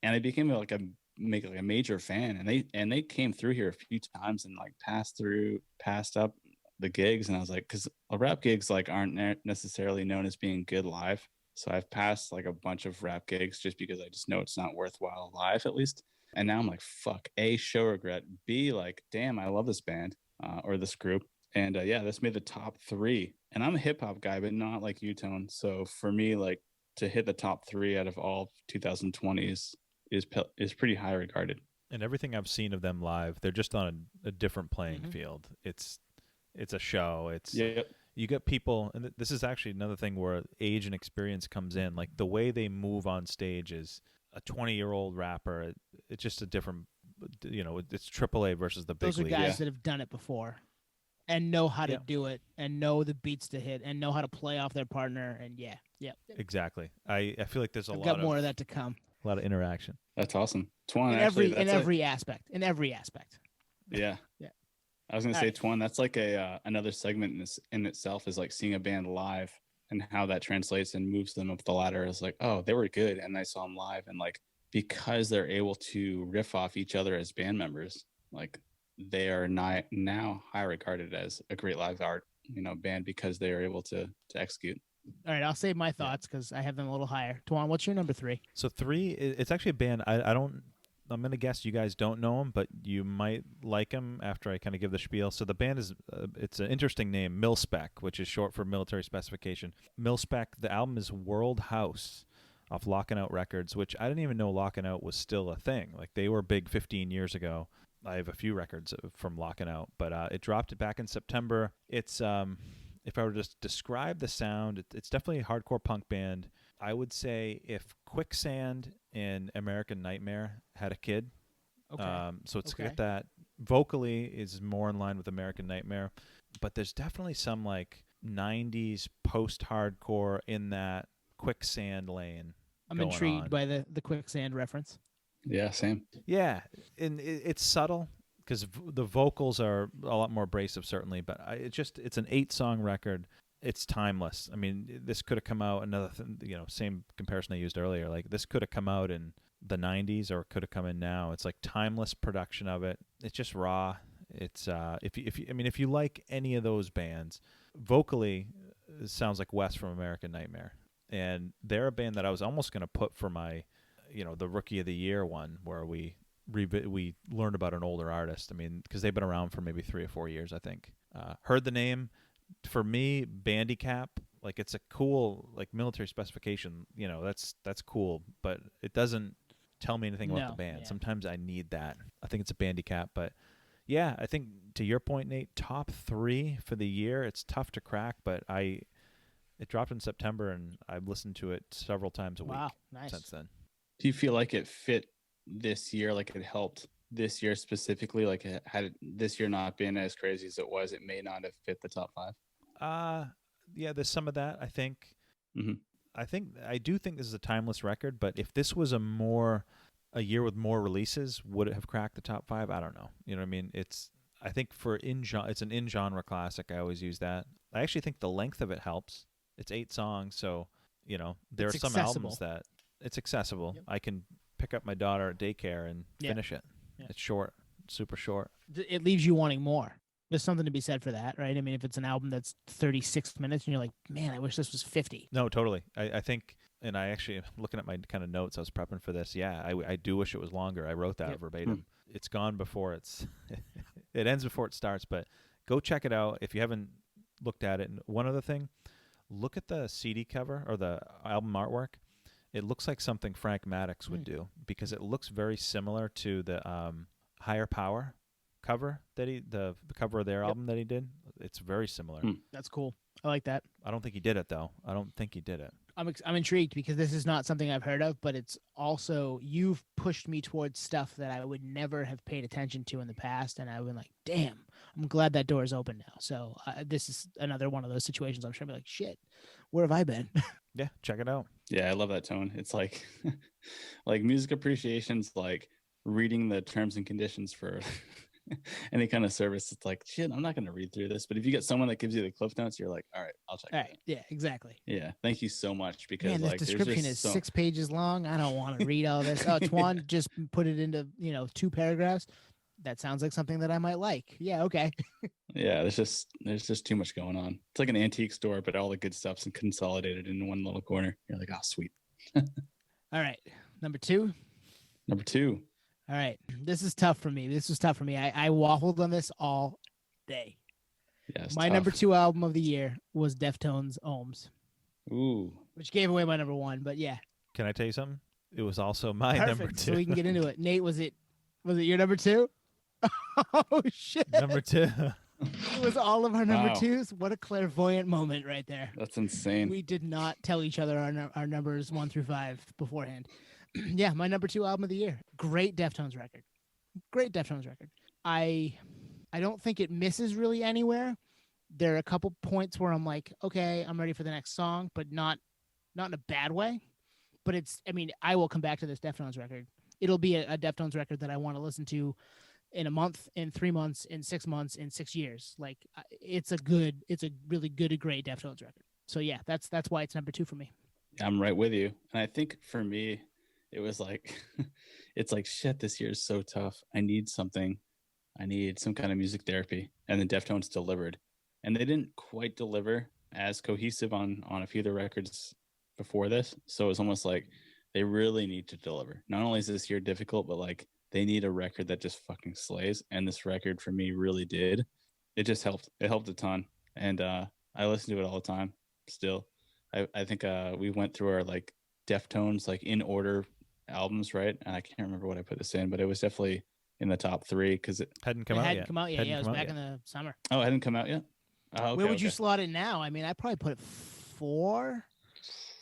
and I became like a major fan. And they came through here a few times and like passed up the gigs, and I was like, because rap gigs like aren't necessarily known as being good live, so I've passed like a bunch of rap gigs just because I just know it's not worthwhile live, at least. And now I'm like, fuck, A, show regret, B, like, damn, I love this band or this group. And yeah, this made the top 3. And I'm a hip hop guy, but not like you, Tone. So for me, like, to hit the top 3 out of all 2020s is pretty high regarded. And everything I've seen of them live, they're just on a different playing field. It's a show. You get people, and this is actually another thing where age and experience comes in. Like, the way they move on stage is a 20-year-old rapper. It's just a different, you know, it's AAA versus the big league. Those are guys that have done it before and know how to do it and know the beats to hit and know how to play off their partner. And yeah. Exactly. I feel like there's I've got more of that to come. A lot of interaction. That's awesome. Twan, in every aspect. Yeah. I was going to say, Twan, that's like another segment in itself, is like seeing a band live and how that translates and moves them up the ladder. Is like, oh, they were good, and I saw them live, and like because they're able to riff off each other as band members, like they are not now high regarded as a great live art, band because they are able to execute. All right, I'll save my thoughts because I have them a little higher. Tuan, what's your number 3? So 3, it's actually a band I don't. I'm gonna guess you guys don't know them, but you might like them after I kind of give the spiel. So the band is it's an interesting name, Mil-Spec, which is short for military specification. Mil-Spec. The album is World House off Lockin' Out Records, which I didn't even know Lockin' Out was still a thing. Like they were big 15 years ago. I have a few records from Lockin' Out, but it dropped back in September. It's if I were to just describe the sound, it's definitely a hardcore punk band. I would say if Quicksand and American Nightmare had a kid, so it's got that vocally is more in line with American Nightmare, but there's definitely some like 90s post-hardcore in that Quicksand lane. I'm intrigued by the Quicksand reference. Yeah, same. Yeah, and it's subtle because the vocals are a lot more abrasive, certainly, but it's an 8-song record. It's timeless. I mean, this could have come out same comparison I used earlier. Like this could have come out in the 90s or it could have come in now. It's like timeless production of it. It's just raw. It's if you like any of those bands, vocally it sounds like Wes from American Nightmare. And they're a band that I was almost going to put for my the Rookie of the Year one where we learned about an older artist. I mean, because they've been around for maybe 3 or 4 years, I think. Heard the name. For me, Bandicap, like it's a cool like military specification. That's cool, but it doesn't tell me anything about the band. Yeah. Sometimes I need that. I think it's a Bandicap, but yeah, I think to your point, Nate, top 3 for the year. It's tough to crack, but it dropped in September, and I've listened to it several times a week since then. Do you feel like it fit this year? Like it helped this year specifically? Like had this year not been as crazy as it was, it may not have fit the top 5? Yeah, there's some of that, I think. Mm-hmm. I do think this is a timeless record, but if this was a year with more releases, would it have cracked the top 5? I don't know. You know what I mean? I think it's an in-genre classic. I always use that. I actually think the length of it helps. It's 8 songs, so there are some albums that it's accessible. Yep. I can pick up my daughter at daycare and finish it. Yeah. It's short, super short. It leaves you wanting more. There's something to be said for that, right? I mean, if it's an album that's 36 minutes and you're like, man, I wish this was 50. No, totally. I think, and I actually, looking at my kind of notes, I was prepping for this. Yeah, I do wish it was longer. I wrote that verbatim. It's gone before it ends before it starts, but go check it out if you haven't looked at it. And one other thing, look at the CD cover or the album artwork. It looks like something Frank Maddox would do because it looks very similar to the Higher Power cover that the cover of their album that he did. It's very similar. That's cool. I like that. I don't think he did it though. I don't think he did it. I'm intrigued because this is not something I've heard of, but it's also you've pushed me towards stuff that I would never have paid attention to in the past, and I've been like, damn, I'm glad that door is open now. So this is another one of those situations. I'm sure I'll be like, shit, where have I been? Yeah, check it out. Yeah, I love that tone. It's like like music appreciation's like reading the terms and conditions for any kind of service. It's like, shit, I'm not going to read through this. But if you get someone that gives you the cliff notes, you're like, all right, I'll check it out. Yeah, exactly. Yeah, thank you so much. Because man, this description is 6 pages long. I don't want to read all this. Oh, Tuan just put it into 2 paragraphs. That sounds like something that I might like. Yeah, okay. Yeah, there's just too much going on. It's like an antique store, but all the good stuff's consolidated in one little corner. You're like, oh, sweet. All right, number 2. All right, this is tough for me. I waffled on this all day. Yeah, my tough. Number 2 album of the year was Deftones' Ohms. Ooh. Which gave away my number 1, but yeah. Can I tell you something? It was also my number 2. So we can get into it. Nate, was it your number 2? Oh shit. Number 2. It was all of our number 2s. What a clairvoyant moment right there. That's insane. We did not tell each other our numbers 1 through 5 beforehand. Yeah, my number 2 album of the year. Great Deftones record. I don't think it misses really anywhere. There are a couple points where I'm like, okay, I'm ready for the next song, but not in a bad way. But I will come back to this Deftones record. It'll be a Deftones record that I want to listen to in a month, in 3 months, in 6 months, in 6 years. Like it's a really good, great Deftones record. So yeah, that's why it's number 2 for me. I'm right with you. And I think for me, it was like, it's like, shit, this year is so tough. I need something. I need some kind of music therapy. And the Deftones delivered. And they didn't quite deliver as cohesive on a few of the records before this. So it was almost like they really need to deliver. Not only is this year difficult, but like they need a record that just fucking slays. And this record for me really did. It just helped. It helped a ton. And I listen to it all the time still. I think we went through our like Deftones like in order albums, right? And I can't remember what I put this in, but it was definitely in the top 3 because it Hadn't come It out hadn't yet. come out yet. Hadn't Yeah, it was come out back yet. in the summer. oh, it hadn't come out yet. Oh, okay, Where would you okay. slot it now? I mean, I'd probably put it 4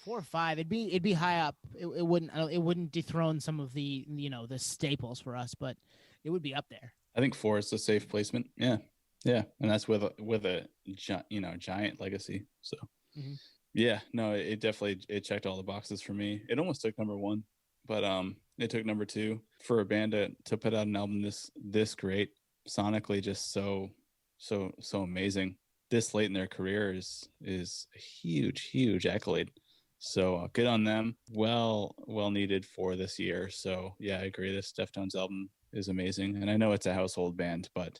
or 5. It'd be high up. It wouldn't dethrone some of the the staples for us, but it would be up there. I think 4 is a safe placement. Yeah, and that's with a giant legacy. So Mhm. yeah, no, it definitely it checked all the boxes for me. It almost took number 1, but it took number 2 for a band to put out an album this great, sonically just so amazing. This late in their career is a huge accolade. So good on them. Well needed for this year. So yeah, I agree. This Deftones album is amazing, and I know it's a household band, but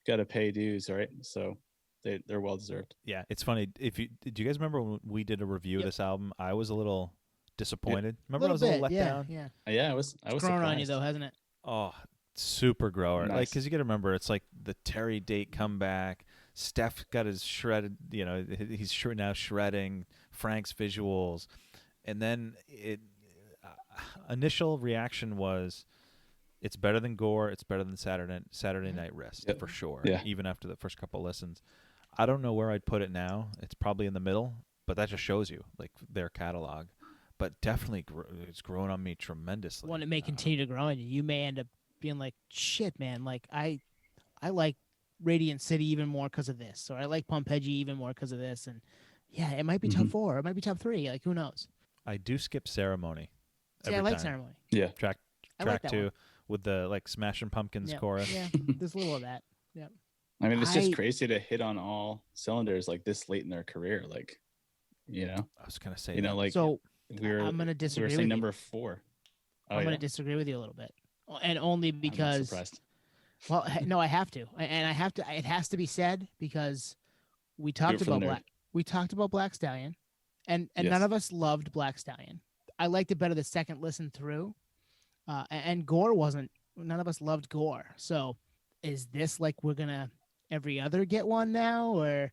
got to pay dues, right? So they're well deserved. Yeah, it's funny. Do you guys remember when we did a review of this album? I was a little disappointed. Remember, I was a little let down. Yeah. Yeah, I was It's grown surprised. on you though, hasn't it? Oh, super grower. Nice. Like, because you got to remember, it's like the Terry Date comeback. Steph got his shredded, he's now shredding Frank's visuals. And then initial reaction was, it's better than Gore. It's better than Saturday Night Wrist, Yep. for sure, Yeah. even after the first couple listens. I don't know where I'd put it now. It's probably in the middle, but that just shows you, like, their catalog. But definitely, it's grown on me tremendously. One, it may continue to grow on you. You may end up being like, shit, man, like I like Radiant City even more because of this, or I like Pompeii even more because of this, and yeah, it might be top 4, it might be top 3, like who knows? I do skip Ceremony. See, I every like time. Ceremony. Yeah, Track I like that 2 one. with the like Smashing Pumpkins Yeah. chorus. Yeah, there's a little of that. Yeah. I mean, it's just crazy to hit on all cylinders like this late in their career. Like, I was gonna say, like So I'm gonna disagree We were with saying you. number 4. Oh, I'm yeah? gonna disagree with you a little bit, and only I'm not because surprised. well, no, I have to, and I have to. It has to be said because we it talked for the about nerd. Black Stallion, and Yes. none of us loved Black Stallion. I liked it better the second listen through, and Gore wasn't. None of us loved Gore. So, is this like we're gonna every other get one now, or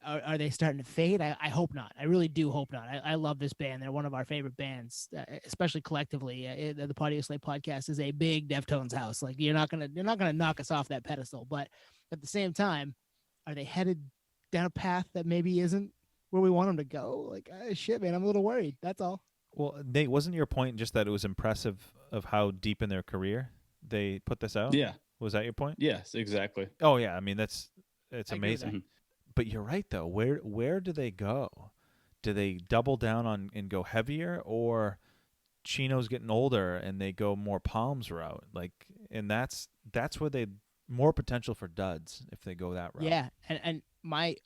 are they starting to fade? I hope not. I really do hope not. I love this band. They're one of our favorite bands, especially collectively. The Patio Slay podcast is a big Deftones house. Like you're not gonna knock us off that pedestal. But at the same time, are they headed down a path that maybe isn't where we want them to go? Like shit, man, I'm a little worried. That's all. Well, Nate, wasn't your point just that it was impressive of how deep in their career they put this out? Yeah. Was that your point? Yes, exactly. Oh yeah, I mean it's I agree with amazing. that. But you're right though. Where do they go? Do they double down on and go heavier, or Chino's getting older and they go more Palms route? Like, and that's where they more potential for duds if they go that route. Yeah, and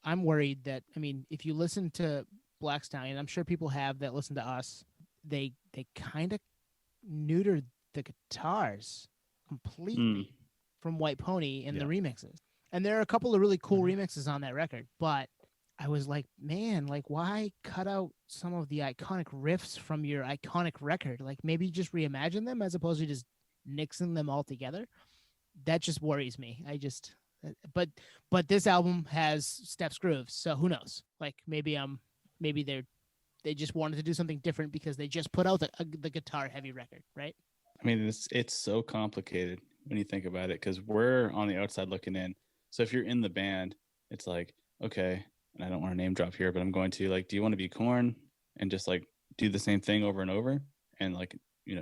I'm worried that if you listen to Black Stallion, I'm sure people have that listen to us. They kind of neutered the guitars completely from White Pony in the remixes, and there are a couple of really cool remixes on that record. But I was like, man, like why cut out some of the iconic riffs from your iconic record? Like maybe just reimagine them as opposed to just nixing them all together. That just worries me. But this album has Steph's grooves, so who knows? Like maybe they just wanted to do something different because they just put out the guitar heavy record, right? I mean, it's so complicated when you think about it because we're on the outside looking in. So if you're in the band, it's like, okay, and I don't want to name drop here, but I'm going to like, do you want to be Korn and just like do the same thing over and over and like,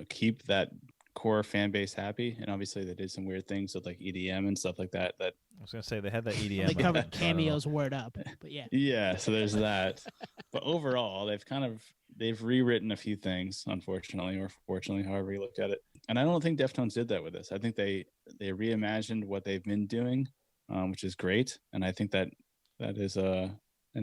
keep that core fan base happy? And obviously they did some weird things with like EDM and stuff like that. That I was gonna say they had that EDM. They but covered I don't know. Cameo's word up, but yeah. Yeah, so there's that. But overall, they've rewritten a few things, unfortunately or fortunately, however you look at it. And I don't think Deftones did that with this. I think they reimagined what they've been doing, which is great. And I think that is an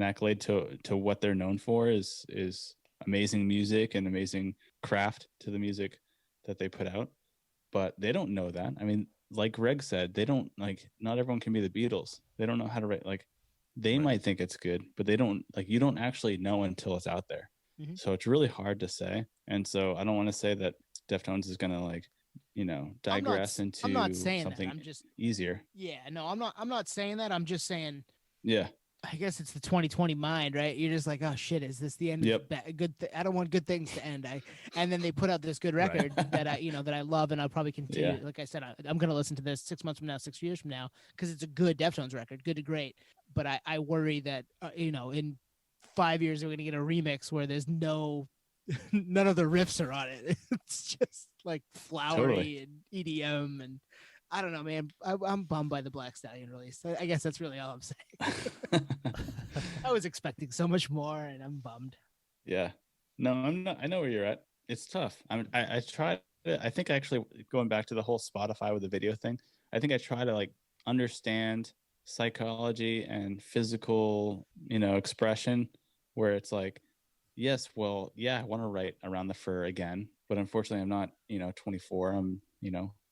accolade to what they're known for is amazing music and amazing craft to the music that they put out, but they don't know that. I mean, like Greg said, they don't like, not everyone can be the Beatles. They don't know how to write. Like, they might think it's good, but they don't, like, you don't actually know until it's out there. Mm-hmm. So it's really hard to say. And so I don't want to say that Deftones is going to, like, you know, digress into I'm not saying something that. I'm just easier. Yeah, no, I'm not saying that. I'm just saying. Yeah. I guess it's the 2020 mind, right? You're just like, oh shit, is this the end? Yep. Of good. I don't want good things to end. And then they put out this good record that I love, and I'll probably continue. Yeah. Like I said, I'm gonna listen to this 6 months from now, 6 years from now, because it's a good Deftones record, good to great. But I worry that in 5 years we're gonna get a remix where there's none of the riffs are on it. It's just like flowery and EDM and. I don't know, man. I'm bummed by the Black Stallion release. I guess that's really all I'm saying. I was expecting so much more, and I'm bummed. Yeah. No, I'm not. I know where you're at. It's tough. I tried. I think actually going back to the whole Spotify with the video thing, I think I try to like understand psychology and physical, expression, where it's like, yes, well, yeah, I want to write around the fur again, but unfortunately, I'm not, 24. I'm,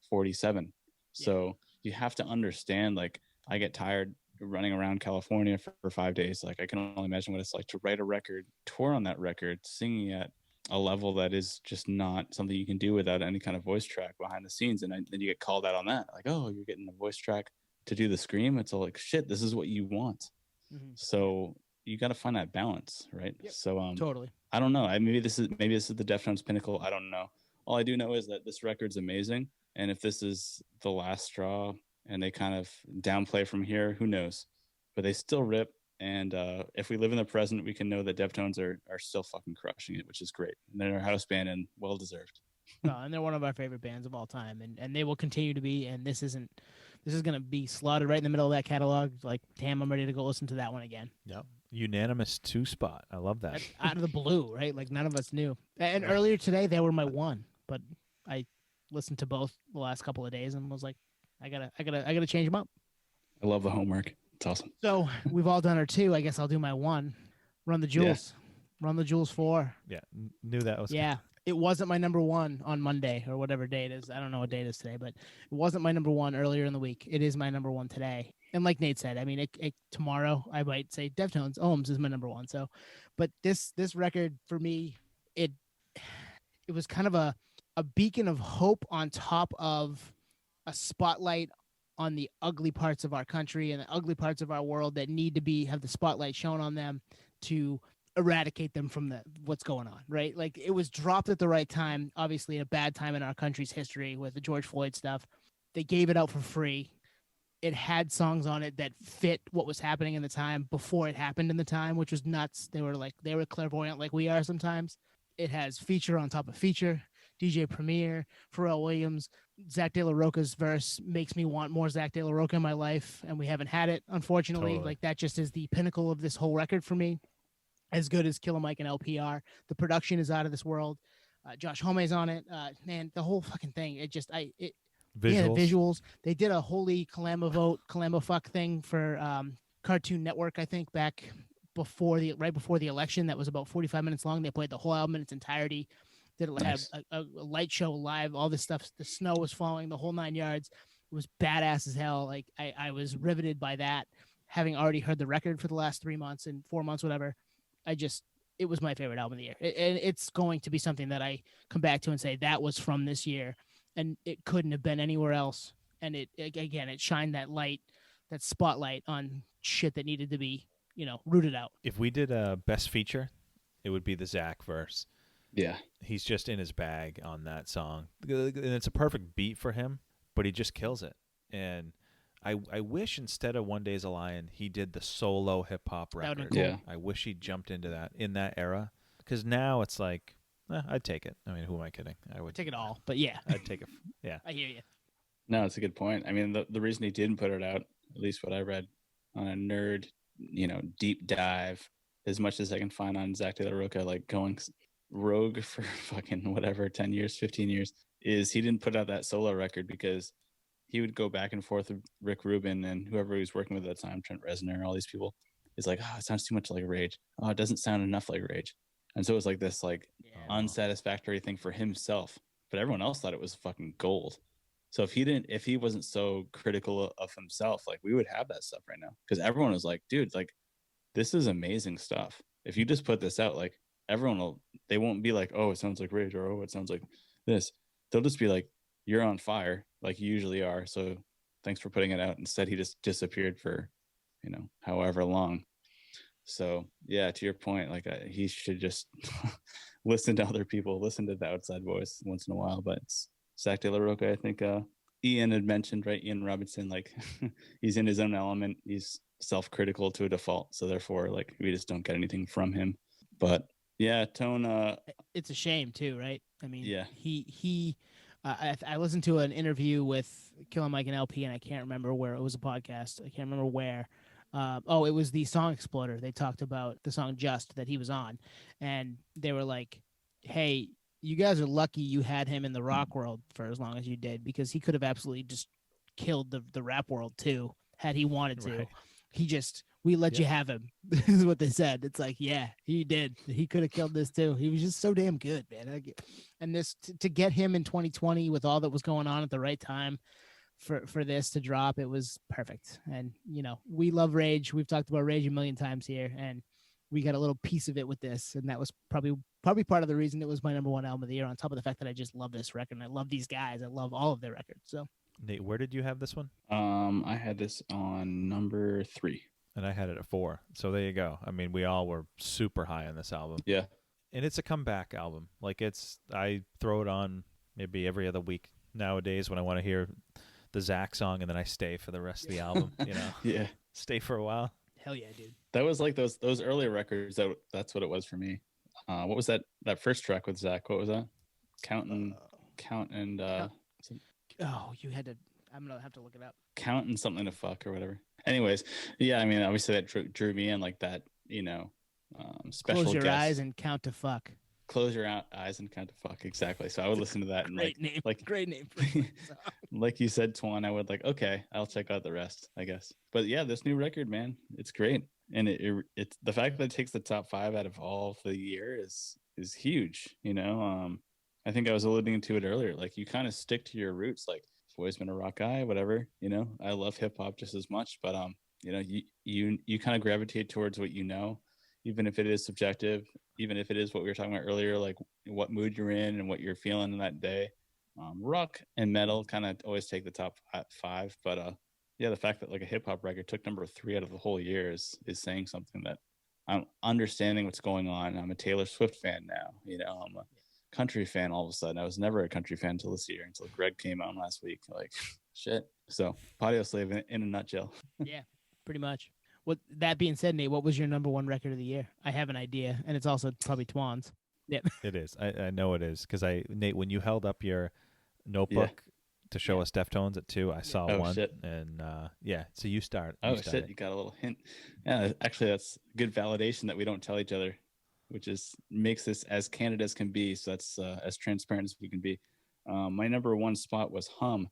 47. So you have to understand, like, I get tired running around California for 5 days. Like, I can only imagine what it's like to write a record, tour on that record, singing at a level that is just not something you can do without any kind of voice track behind the scenes. And then you get called out on that. Like, oh, you're getting a voice track to do the scream. It's all like, shit, this is what you want. Mm-hmm. So you got to find that balance, right? Yep. So totally. I don't know. Maybe this is the Deftones pinnacle. I don't know. All I do know is that this record's amazing. And if this is the last straw and they kind of downplay from here, who knows? But they still rip. And if we live in the present, we can know that Deftones are still fucking crushing it, which is great. And they're a house band and well-deserved. No, and they're one of our favorite bands of all time. And they will continue to be. And this is going to be slotted right in the middle of that catalog. Like, damn, I'm ready to go listen to that one again. Yep. Unanimous 2 spot. I love that. Out of the blue, right? Like, none of us knew. And earlier today, they were my 1. But I listened to both the last couple of days and was like, I gotta change them up. I love the homework. It's awesome. So we've all done our 2. I guess I'll do my 1. Run the Jewels. Yeah. Run the Jewels 4. Yeah, knew that was. Yeah, it wasn't my number 1 on Monday or whatever day it is. I don't know what day it is today, but it wasn't my number 1 earlier in the week. It is my number 1 today. And like Nate said, I mean, tomorrow I might say Deftones, Ohms is my number 1. So, but this record for me, it was kind of a beacon of hope on top of a spotlight on the ugly parts of our country and the ugly parts of our world that need to have the spotlight shown on them to eradicate them from what's going on, right? Like, it was dropped at the right time, obviously a bad time in our country's history with the George Floyd stuff. They gave it out for free. It had songs on it that fit what was happening in the time before it happened in the time, which was nuts. They were clairvoyant like we are sometimes. It has feature on top of feature. DJ Premier, Pharrell Williams, Zach De La Rocha's verse makes me want more Zach De La Rocha in my life, and we haven't had it, unfortunately. Totally. Like, that just is the pinnacle of this whole record for me. As good as Killer Mike and LPR. The production is out of this world. Josh Homme's on it. Man, the whole fucking thing. Visuals. Yeah, visuals. They did a holy Kalamafuck thing for Cartoon Network, I think, back right before the election. That was about 45 minutes long. They played the whole album in its entirety. Did nice. a light show live, all this stuff. The snow was falling, the whole 9 yards. It was badass as hell. Like, I was riveted by that, having already heard the record for the last 3 months and 4 months, whatever. It was my favorite album of the year. And it's going to be something that I come back to and say that was from this year, and it couldn't have been anywhere else. And it shined that light, that spotlight on shit that needed to be, rooted out. If we did a best feature, it would be the Zach verse. Yeah. He's just in his bag on that song. And it's a perfect beat for him, but he just kills it. And I wish instead of One Day's a Lion, he did the solo hip-hop record. That would be cool. Yeah. I wish he jumped into that in that era. Because now it's like, I'd take it. I mean, who am I kidding? I would take it all, but yeah. I'd take it. Yeah. I hear you. No, it's a good point. I mean, the reason he didn't put it out, at least what I read on a nerd, deep dive, as much as I can find on Zach De La Rocha, like going rogue for fucking whatever 10 years 15 years, is he didn't put out that solo record because he would go back and forth with Rick Rubin and whoever he was working with at the time, Trent Reznor, all these people. Is like, oh, it sounds too much like Rage. Oh, it doesn't sound enough like Rage. And so it was like this like Yeah. unsatisfactory thing for himself, but everyone else thought it was fucking gold. So if he wasn't so critical of himself, like we would have that stuff right now, because everyone was like, dude, like this is amazing stuff. If you just put this out, like they won't be like, oh, it sounds like Rage, or oh, it sounds like this. They'll just be like, you're on fire, like you usually are. So thanks for putting it out. Instead, he just disappeared for, however long. So yeah, to your point, like he should just listen to other people, listen to the outside voice once in a while. But it's Zach De La Roca, I think Ian had mentioned, right? Ian Robinson, like he's in his own element. He's self-critical to a default. So therefore, like we just don't get anything from him. But yeah, Tone. It's a shame too, right? I mean, yeah, I listened to an interview with Killer Mike and LP, and I can't remember where it was a podcast. I can't remember where. It was the Song Exploder. They talked about the song Just that he was on, and they were like, "Hey, you guys are lucky you had him in the rock world for as long as you did, because he could have absolutely just killed the rap world too had he wanted to. Right. We let you have him." This is what they said. It's like, yeah, he did. He could have killed this too. He was just so damn good, man. And this to get him in 2020 with all that was going on at the right time for this to drop, it was perfect. And we love Rage. We've talked about Rage a million times here, and we got a little piece of it with this, and that was probably part of the reason it was my number one album of the year, on top of the fact that I just love this record and I love these guys. I love all of their records. So Nate, where did you have this one? I had this on number 3. And I had it at 4. So there you go. I mean, we all were super high on this album. Yeah. And it's a comeback album. Like I throw it on maybe every other week nowadays when I want to hear the Zach song, and then I stay for the rest of the album, Yeah. Stay for a while. hell yeah, dude. That was like those earlier records. That's what it was for me. What was that first track with Zach? What was that? Count and You had to. I'm gonna have to look it up. Count and something to fuck or whatever. Anyways, yeah, I mean, obviously that drew me in, like that, special. Close your guest. eyes and count to fuck. Close your eyes and count to fuck. Exactly. So I would listen to that and Great name. Great name. like you said, Twan, I would like, okay, I'll check out the rest, I guess. But yeah, this new record, man, it's great. And it's the fact that it takes the top 5 out of all for the year is huge. I think I was alluding to it earlier. Like you kind of stick to your roots. Like I've always been a rock guy, whatever. I love hip hop just as much, but you kind of gravitate towards what even if it is subjective, even if it is what we were talking about earlier, like what mood you're in and what you're feeling in that day. Rock and metal kind of always take the top 5, but yeah, the fact that like a hip hop record took number 3 out of the whole year is saying something, that I'm understanding what's going on. I'm a Taylor Swift fan now. I'm a country fan all of a sudden. I was never a country fan until this year, until Greg came out last week. Like shit. So Patio Slave in a nutshell. Yeah, pretty much. That being said, Nate, what was your number 1 record of the year? I have an idea, and it's also probably Twan's. Yeah, it is. I know it is, because Nate, when you held up your notebook to show us Deftones at 2, I saw one. Shit. And so you start. Shit, you got a little hint. Yeah, actually, that's good validation that we don't tell each other, which makes this as candid as can be. So that's as transparent as we can be. My number 1 spot was Hum.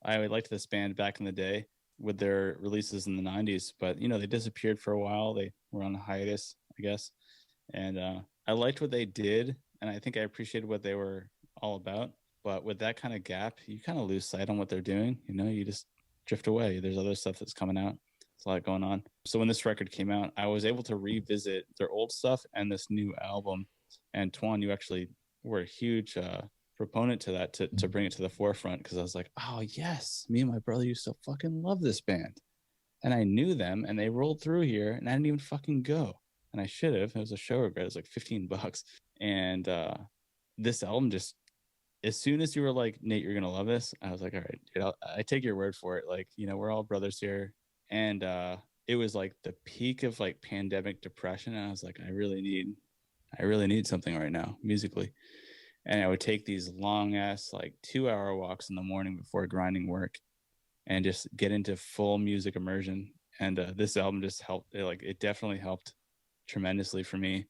I liked this band back in the day with their releases in the 90s, but they disappeared for a while. They were on a hiatus, I guess. And I liked what they did, and I think I appreciated what they were all about. But with that kind of gap, you kind of lose sight on what they're doing. You just drift away. There's other stuff that's coming out. There's a lot going on. So when this record came out, I was able to revisit their old stuff and this new album. And Twan, you actually were a huge proponent to that, to bring it to the forefront, because I was like, oh yes, me and my brother used to fucking love this band, and I knew them, and they rolled through here, and I didn't even fucking go, and I should have. It was a show regret. It was like $15, and this album just, as soon as you were like, Nate, you're gonna love this, I was like, all right, dude, I take your word for it. Like, we're all brothers here, and it was like the peak of like pandemic depression, and I was like, I really need something right now musically. And I would take these long ass, like 2-hour walks in the morning before grinding work, and just get into full music immersion. And this album just helped. It definitely helped tremendously for me.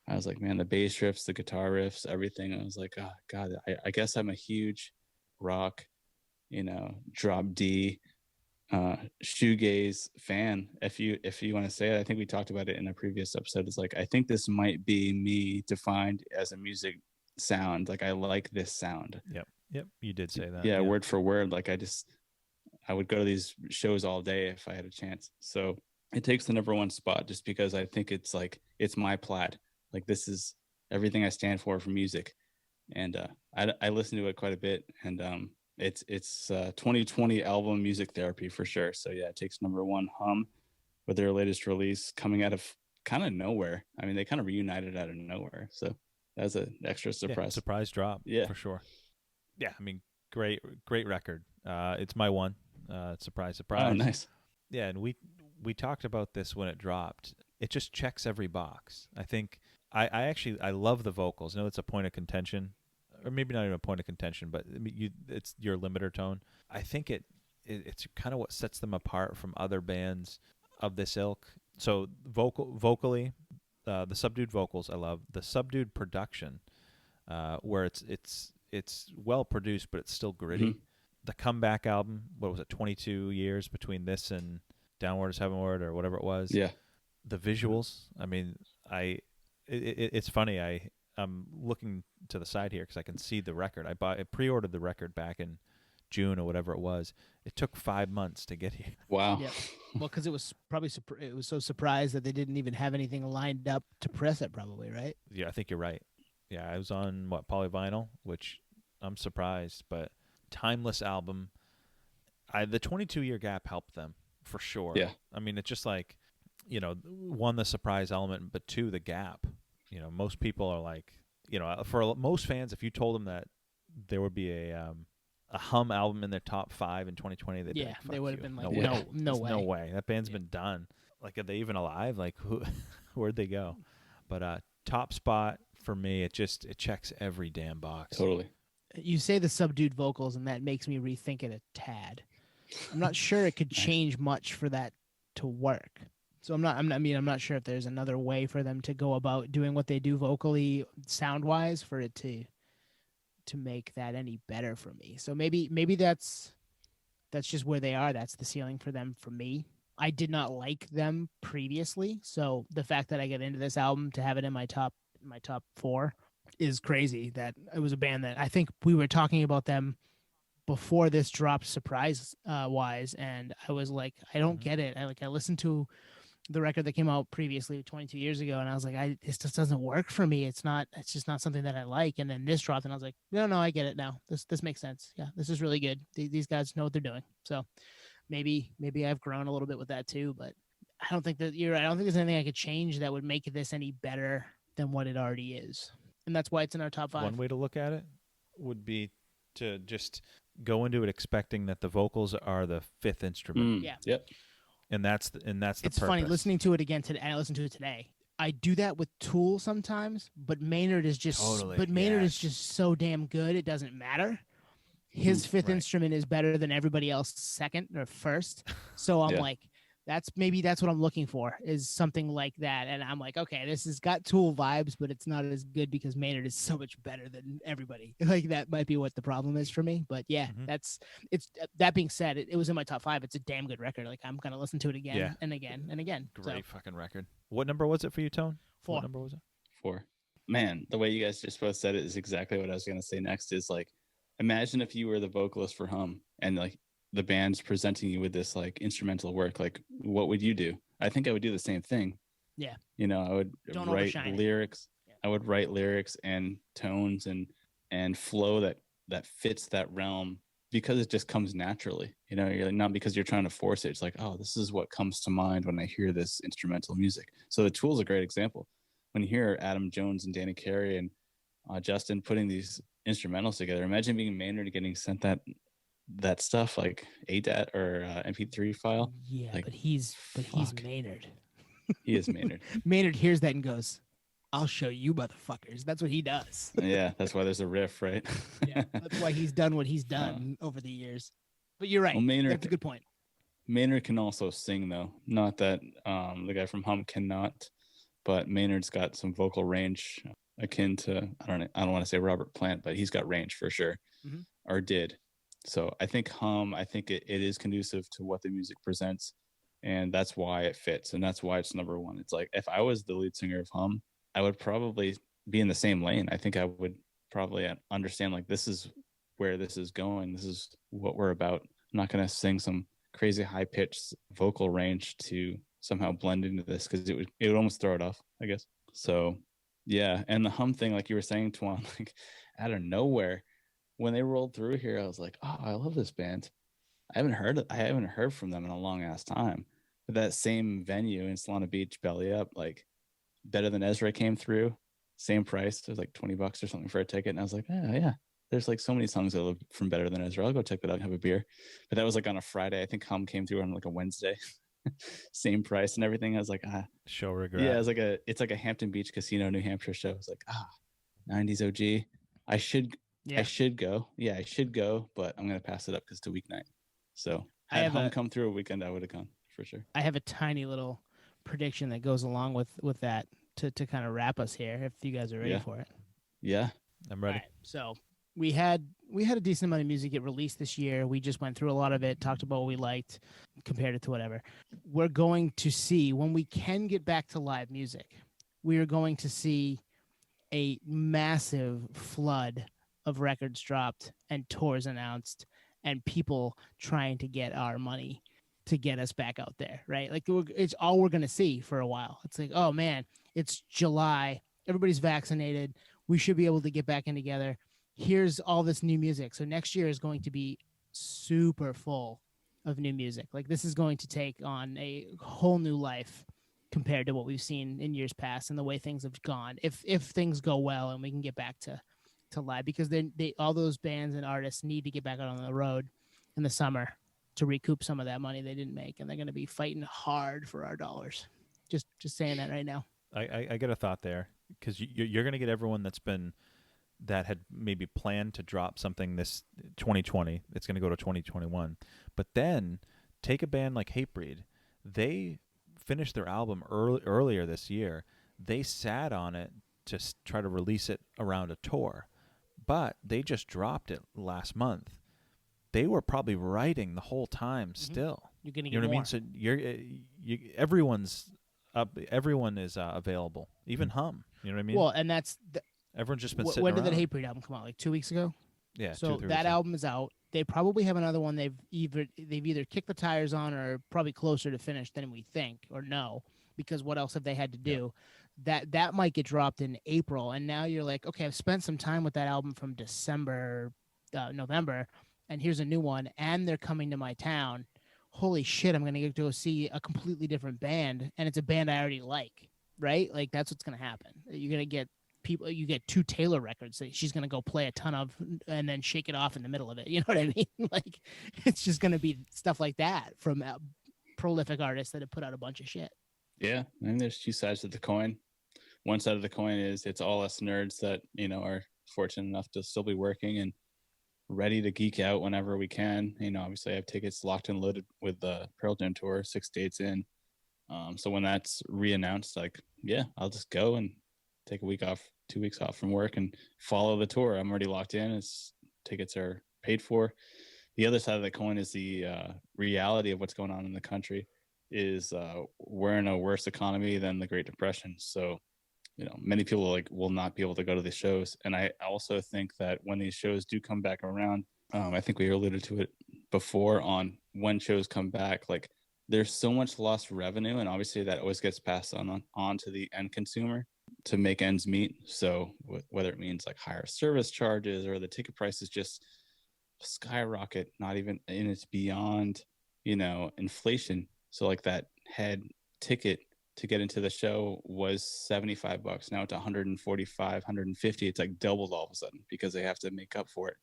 I was like, man, the bass riffs, the guitar riffs, everything. I was like, oh God, I guess I'm a huge rock, drop D shoegaze fan, if you want to say it. I think we talked about it in a previous episode. It's like, I think this might be me defined as a music sound. Like, I like this sound. Yep, you did say that. Yeah, word for word. Like, I would go to these shows all day if I had a chance. So it takes the number one spot just because I think it's like, it's my plaid. Like, this is everything I stand for music. And I listen to it quite a bit. And it's 2020 album music therapy for sure. So yeah, it takes number one. Hum, with their latest release coming out of kind of nowhere. I mean, they kind of reunited out of nowhere. So that's an extra surprise. Surprise drop. Yeah, for sure. Yeah, I mean, great record. It's my one. Surprise. Oh, nice. Yeah, and we talked about this when it dropped. It just checks every box. I think I actually love the vocals. I know it's a point of contention, or maybe not even a point of contention, but it's your limiter tone. I think it's kind of what sets them apart from other bands of this ilk. So vocally, the subdued vocals I love. The subdued production, where it's well produced, but it's still gritty. Mm-hmm. The comeback album, what was it, 22 years between this and Downward is Heavenward or whatever it was. Yeah. The visuals, I mean, it's funny. I'm looking to the side here because I can see the record. I pre-ordered the record back in June or whatever it was. It took 5 months to get here. Wow. Yeah. Well, because it was probably it was so surprised that they didn't even have anything lined up to press it. Probably, right? Yeah, I think you're right. Yeah, I was on polyvinyl, which I'm surprised, but timeless album. The 22-year gap helped them for sure. Yeah. I mean, it's just like, one, the surprise element, but two, the gap. Most people are like, for most fans, if you told them that there would be a Hum album in their top 5 in 2020, they'd be like, they would have been like, no way. no No way. That band's been done. Like, are they even alive? Like, where'd they go? But top spot for me, it checks every damn box. Totally. You say the subdued vocals, and that makes me rethink it a tad. I'm not sure it could change much for that to work. So I'm not sure if there's another way for them to go about doing what they do vocally, sound wise, for it to make that any better for me. So maybe that's just where they are. That's the ceiling for them for me. I did not like them previously, so the fact that I get into this album to have it in my top 4 is crazy. That it was a band that I think we were talking about them before this dropped, surprise wise, and I was like, I don't get it. I listened to the record that came out previously 22 years ago, and I was like, this just doesn't work for me. It's just not something that I like. And then this dropped, and I was like, no, I get it now. This makes sense. Yeah, this is really good. These guys know what they're doing. So maybe I've grown a little bit with that too, but I don't think there's anything I could change that would make this any better than what it already is. And that's why it's in our top 5. One way to look at it would be to just go into it expecting that the vocals are the 5th instrument. Yeah. Yep. And that's the It's purpose. funny listening to it again today. I listened to it today. I do that with Tool sometimes, but Maynard is just is just so damn good. It doesn't matter. His 5th instrument is better than everybody else's 2nd or 1st. So I'm like, that's what I'm looking for, is something like that. And I'm like, okay, this has got Tool vibes, but it's not as good because Maynard is so much better than everybody. Like, that might be what the problem is for me. But yeah, that being said, it was in my top 5. It's a damn good record. Like, I'm going to listen to it again and again and again. Great fucking record. What number was it for you, Tone? 4. What number was it? 4. Man, the way you guys just both said it is exactly what I was going to say next. Is like, imagine if you were the vocalist for Hum and like the band's presenting you with this like instrumental work. Like, what would you do? I think I would do the same thing. Yeah. I would write lyrics. Yeah. I would write lyrics and tones and flow that fits that realm, because it just comes naturally. You're like, not because you're trying to force it. It's like, oh, this is what comes to mind when I hear this instrumental music. So the Tool's a great example. When you hear Adam Jones and Danny Carey and Justin putting these instrumentals together, imagine being Maynard getting sent that stuff like ADAT or MP3 file. Yeah, like, but he's Maynard. He is Maynard. Maynard hears that and goes, I'll show you motherfuckers. That's what he does. Yeah, that's why there's a riff, right? Yeah, that's why he's done what he's done over the years. But you're right. Well, Maynard, that's a good point. Maynard can also sing, though. Not that the guy from Hum cannot, but Maynard's got some vocal range akin to, I don't want to say Robert Plant, but he's got range for sure, or did. So I think I think it is conducive to what the music presents, and that's why it fits, and that's why it's number one. It's like if I was the lead singer of I would probably be in the same lane. I think I would probably understand like this is where this is going. This is what we're about. I'm not going to sing some crazy high pitched vocal range to somehow blend into this because it would almost throw it off, I guess. So yeah, and the thing, like you were saying, Tuan, like out of nowhere, when they rolled through here, I was like, oh, I love this band. I haven't heard from them in a long ass time. But that same venue in Solana Beach, Belly Up, like Better Than Ezra came through, same price. It was like $20 or something for a ticket, and I was like, oh yeah. There's like so many songs I love from Better Than Ezra. I'll go check that out and have a beer. But that was like on a Friday. I think came through on like a Wednesday. Same price and everything. I was like, show regret. Yeah, it's like a Hampton Beach Casino, New Hampshire show. I was like, 90s OG. I should go. Yeah, I should go, but I'm gonna pass it up because it's a weeknight. So had come through a weekend, I would have gone for sure. I have a tiny little prediction that goes along with that to kind of wrap us here. If you guys are ready for it. Yeah, I'm ready. Right, so we had a decent amount of music get released this year. We just went through a lot of it, talked about what we liked, compared it to whatever. We're going to see when we can get back to live music. We are going to see a massive flood of records dropped and tours announced and people trying to get our money to get us back out there, right? Like it's all we're going to see for a while. It's like, oh man, it's July. Everybody's vaccinated. We should be able to get back in together. Here's all this new music. So next year is going to be super full of new music. Like this is going to take on a whole new life compared to what we've seen in years past and the way things have gone. If things go well and we can get back to live, because they all those bands and artists need to get back out on the road in the summer to recoup some of that money they didn't make, and they're going to be fighting hard for our dollars. Just saying that right now. I get a thought there because you're going to get everyone that had maybe planned to drop something this 2020. It's going to go to 2021. But then take a band like Hatebreed. They finished their album earlier this year. They sat on it to try to release it around a tour, but they just dropped it last month. They were probably writing the whole time still. You're going to get more. What I mean? So everyone's up. Everyone is available. Even Hum. You know what I mean? Well, and that's everyone's just been sitting when around. did that Hatebreed album come out? Like 2 weeks ago. Yeah. So that album is out. They probably have another one they've either kicked the tires on or probably closer to finish than we think or know, because what else have they had to do? Yeah. That might get dropped in April, and now you're like, okay, I've spent some time with that album from December, November, and here's a new one, and they're coming to my town. Holy shit, I'm going to get to go see a completely different band, and it's a band I already like, right? Like, that's what's going to happen. You're going to get people, you get two Taylor records that she's going to go play a ton of and then shake it off in the middle of it. You know what I mean? Like, it's just going to be stuff like that from prolific artists that have put out a bunch of shit. Yeah, I mean, there's two sides to the coin. One side of the coin is it's all us nerds that, are fortunate enough to still be working and ready to geek out whenever we can. Obviously I have tickets locked and loaded with the Pearl Jam tour, 6 dates in. So when that's re-announced, like, yeah, I'll just go and take a week off, 2 weeks off from work and follow the tour. I'm already locked in. Tickets are paid for. The other side of the coin is the reality of what's going on in the country is we're in a worse economy than the Great Depression. So, many people will not be able to go to the shows. And I also think that when these shows do come back around, I think we alluded to it before on when shows come back, like there's so much lost revenue. And obviously that always gets passed on to the end consumer to make ends meet. So whether it means like higher service charges or the ticket prices just skyrocket, not even, and it's beyond, inflation. So like that head ticket to get into the show was $75. Now it's 145, 150. It's like doubled all of a sudden because they have to make up for it.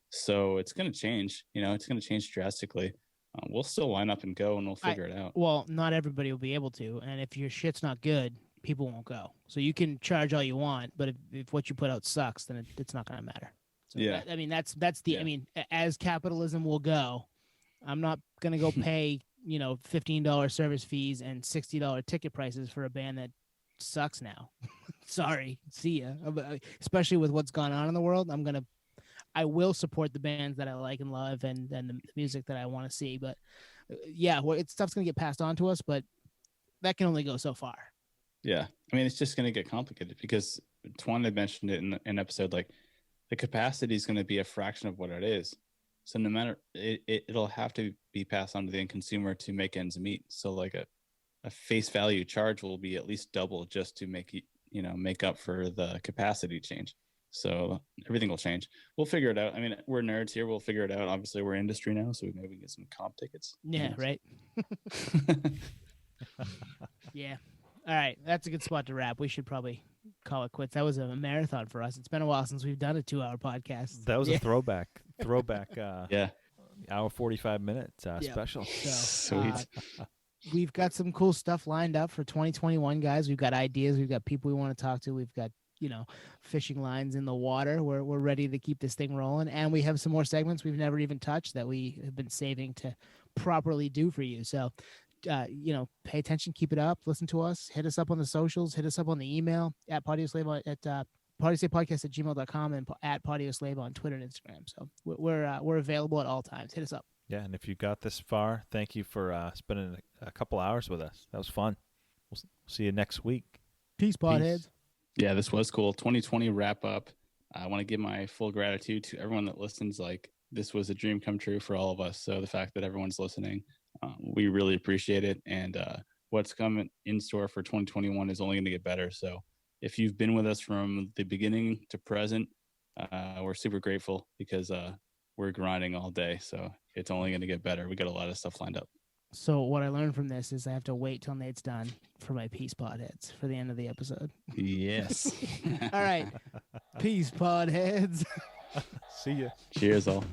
So it's going to change, it's going to change drastically. We'll still line up and go and we'll figure it out. Well, not everybody will be able to. And if your shit's not good, people won't go. So you can charge all you want, but if what you put out sucks, then it's not going to matter. So yeah. As capitalism will go, I'm not going to go pay, $15 service fees and $60 ticket prices for a band that sucks now. Sorry. See ya. Especially with what's gone on in the world. I will support the bands that I like and love and the music that I want to see. But yeah, well, stuff's going to get passed on to us, but that can only go so far. Yeah. I mean, it's just going to get complicated because Twan had mentioned it in an episode, like the capacity is going to be a fraction of what it is. So no matter it'll have to be passed on to the end consumer to make ends meet. So like a face value charge will be at least double just to make up for the capacity change. So everything will change. We'll figure it out. I mean, we're nerds here. We'll figure it out. Obviously, we're industry now, so maybe we can get some comp tickets. Yeah, right. Yeah. All right. That's a good spot to wrap. We should probably call it quits. That was a marathon for us. It's been a while since we've done a 2-hour podcast. That was a throwback. Yeah. Hour 45 minutes special. So, Sweet. We've got some cool stuff lined up for 2021, guys. We've got ideas. We've got people we want to talk to. We've got, fishing lines in the water. We're ready to keep this thing rolling. And we have some more segments we've never even touched that we have been saving to properly do for you. So, pay attention, keep it up, listen to us, hit us up on the socials, hit us up on the email at Podioslave at PodioSlavePodcast@gmail.com and at Podioslave on Twitter and Instagram. So we're available at all times. Hit us up. Yeah, and if you got this far, thank you for spending a couple hours with us. That was fun. We'll see you next week. Peace, podheads. Yeah, this was cool. 2020 wrap up. I want to give my full gratitude to everyone that listens. Like, this was a dream come true for all of us. So the fact that everyone's listening, we really appreciate it. And what's coming in store for 2021 is only going to get better. So if you've been with us from the beginning to present, we're super grateful because we're grinding all day. So it's only going to get better. We got a lot of stuff lined up. So what I learned from this is I have to wait till Nate's done for my peace, podheads, for the end of the episode. Yes. All right. Peace, podheads. See ya. Cheers, all.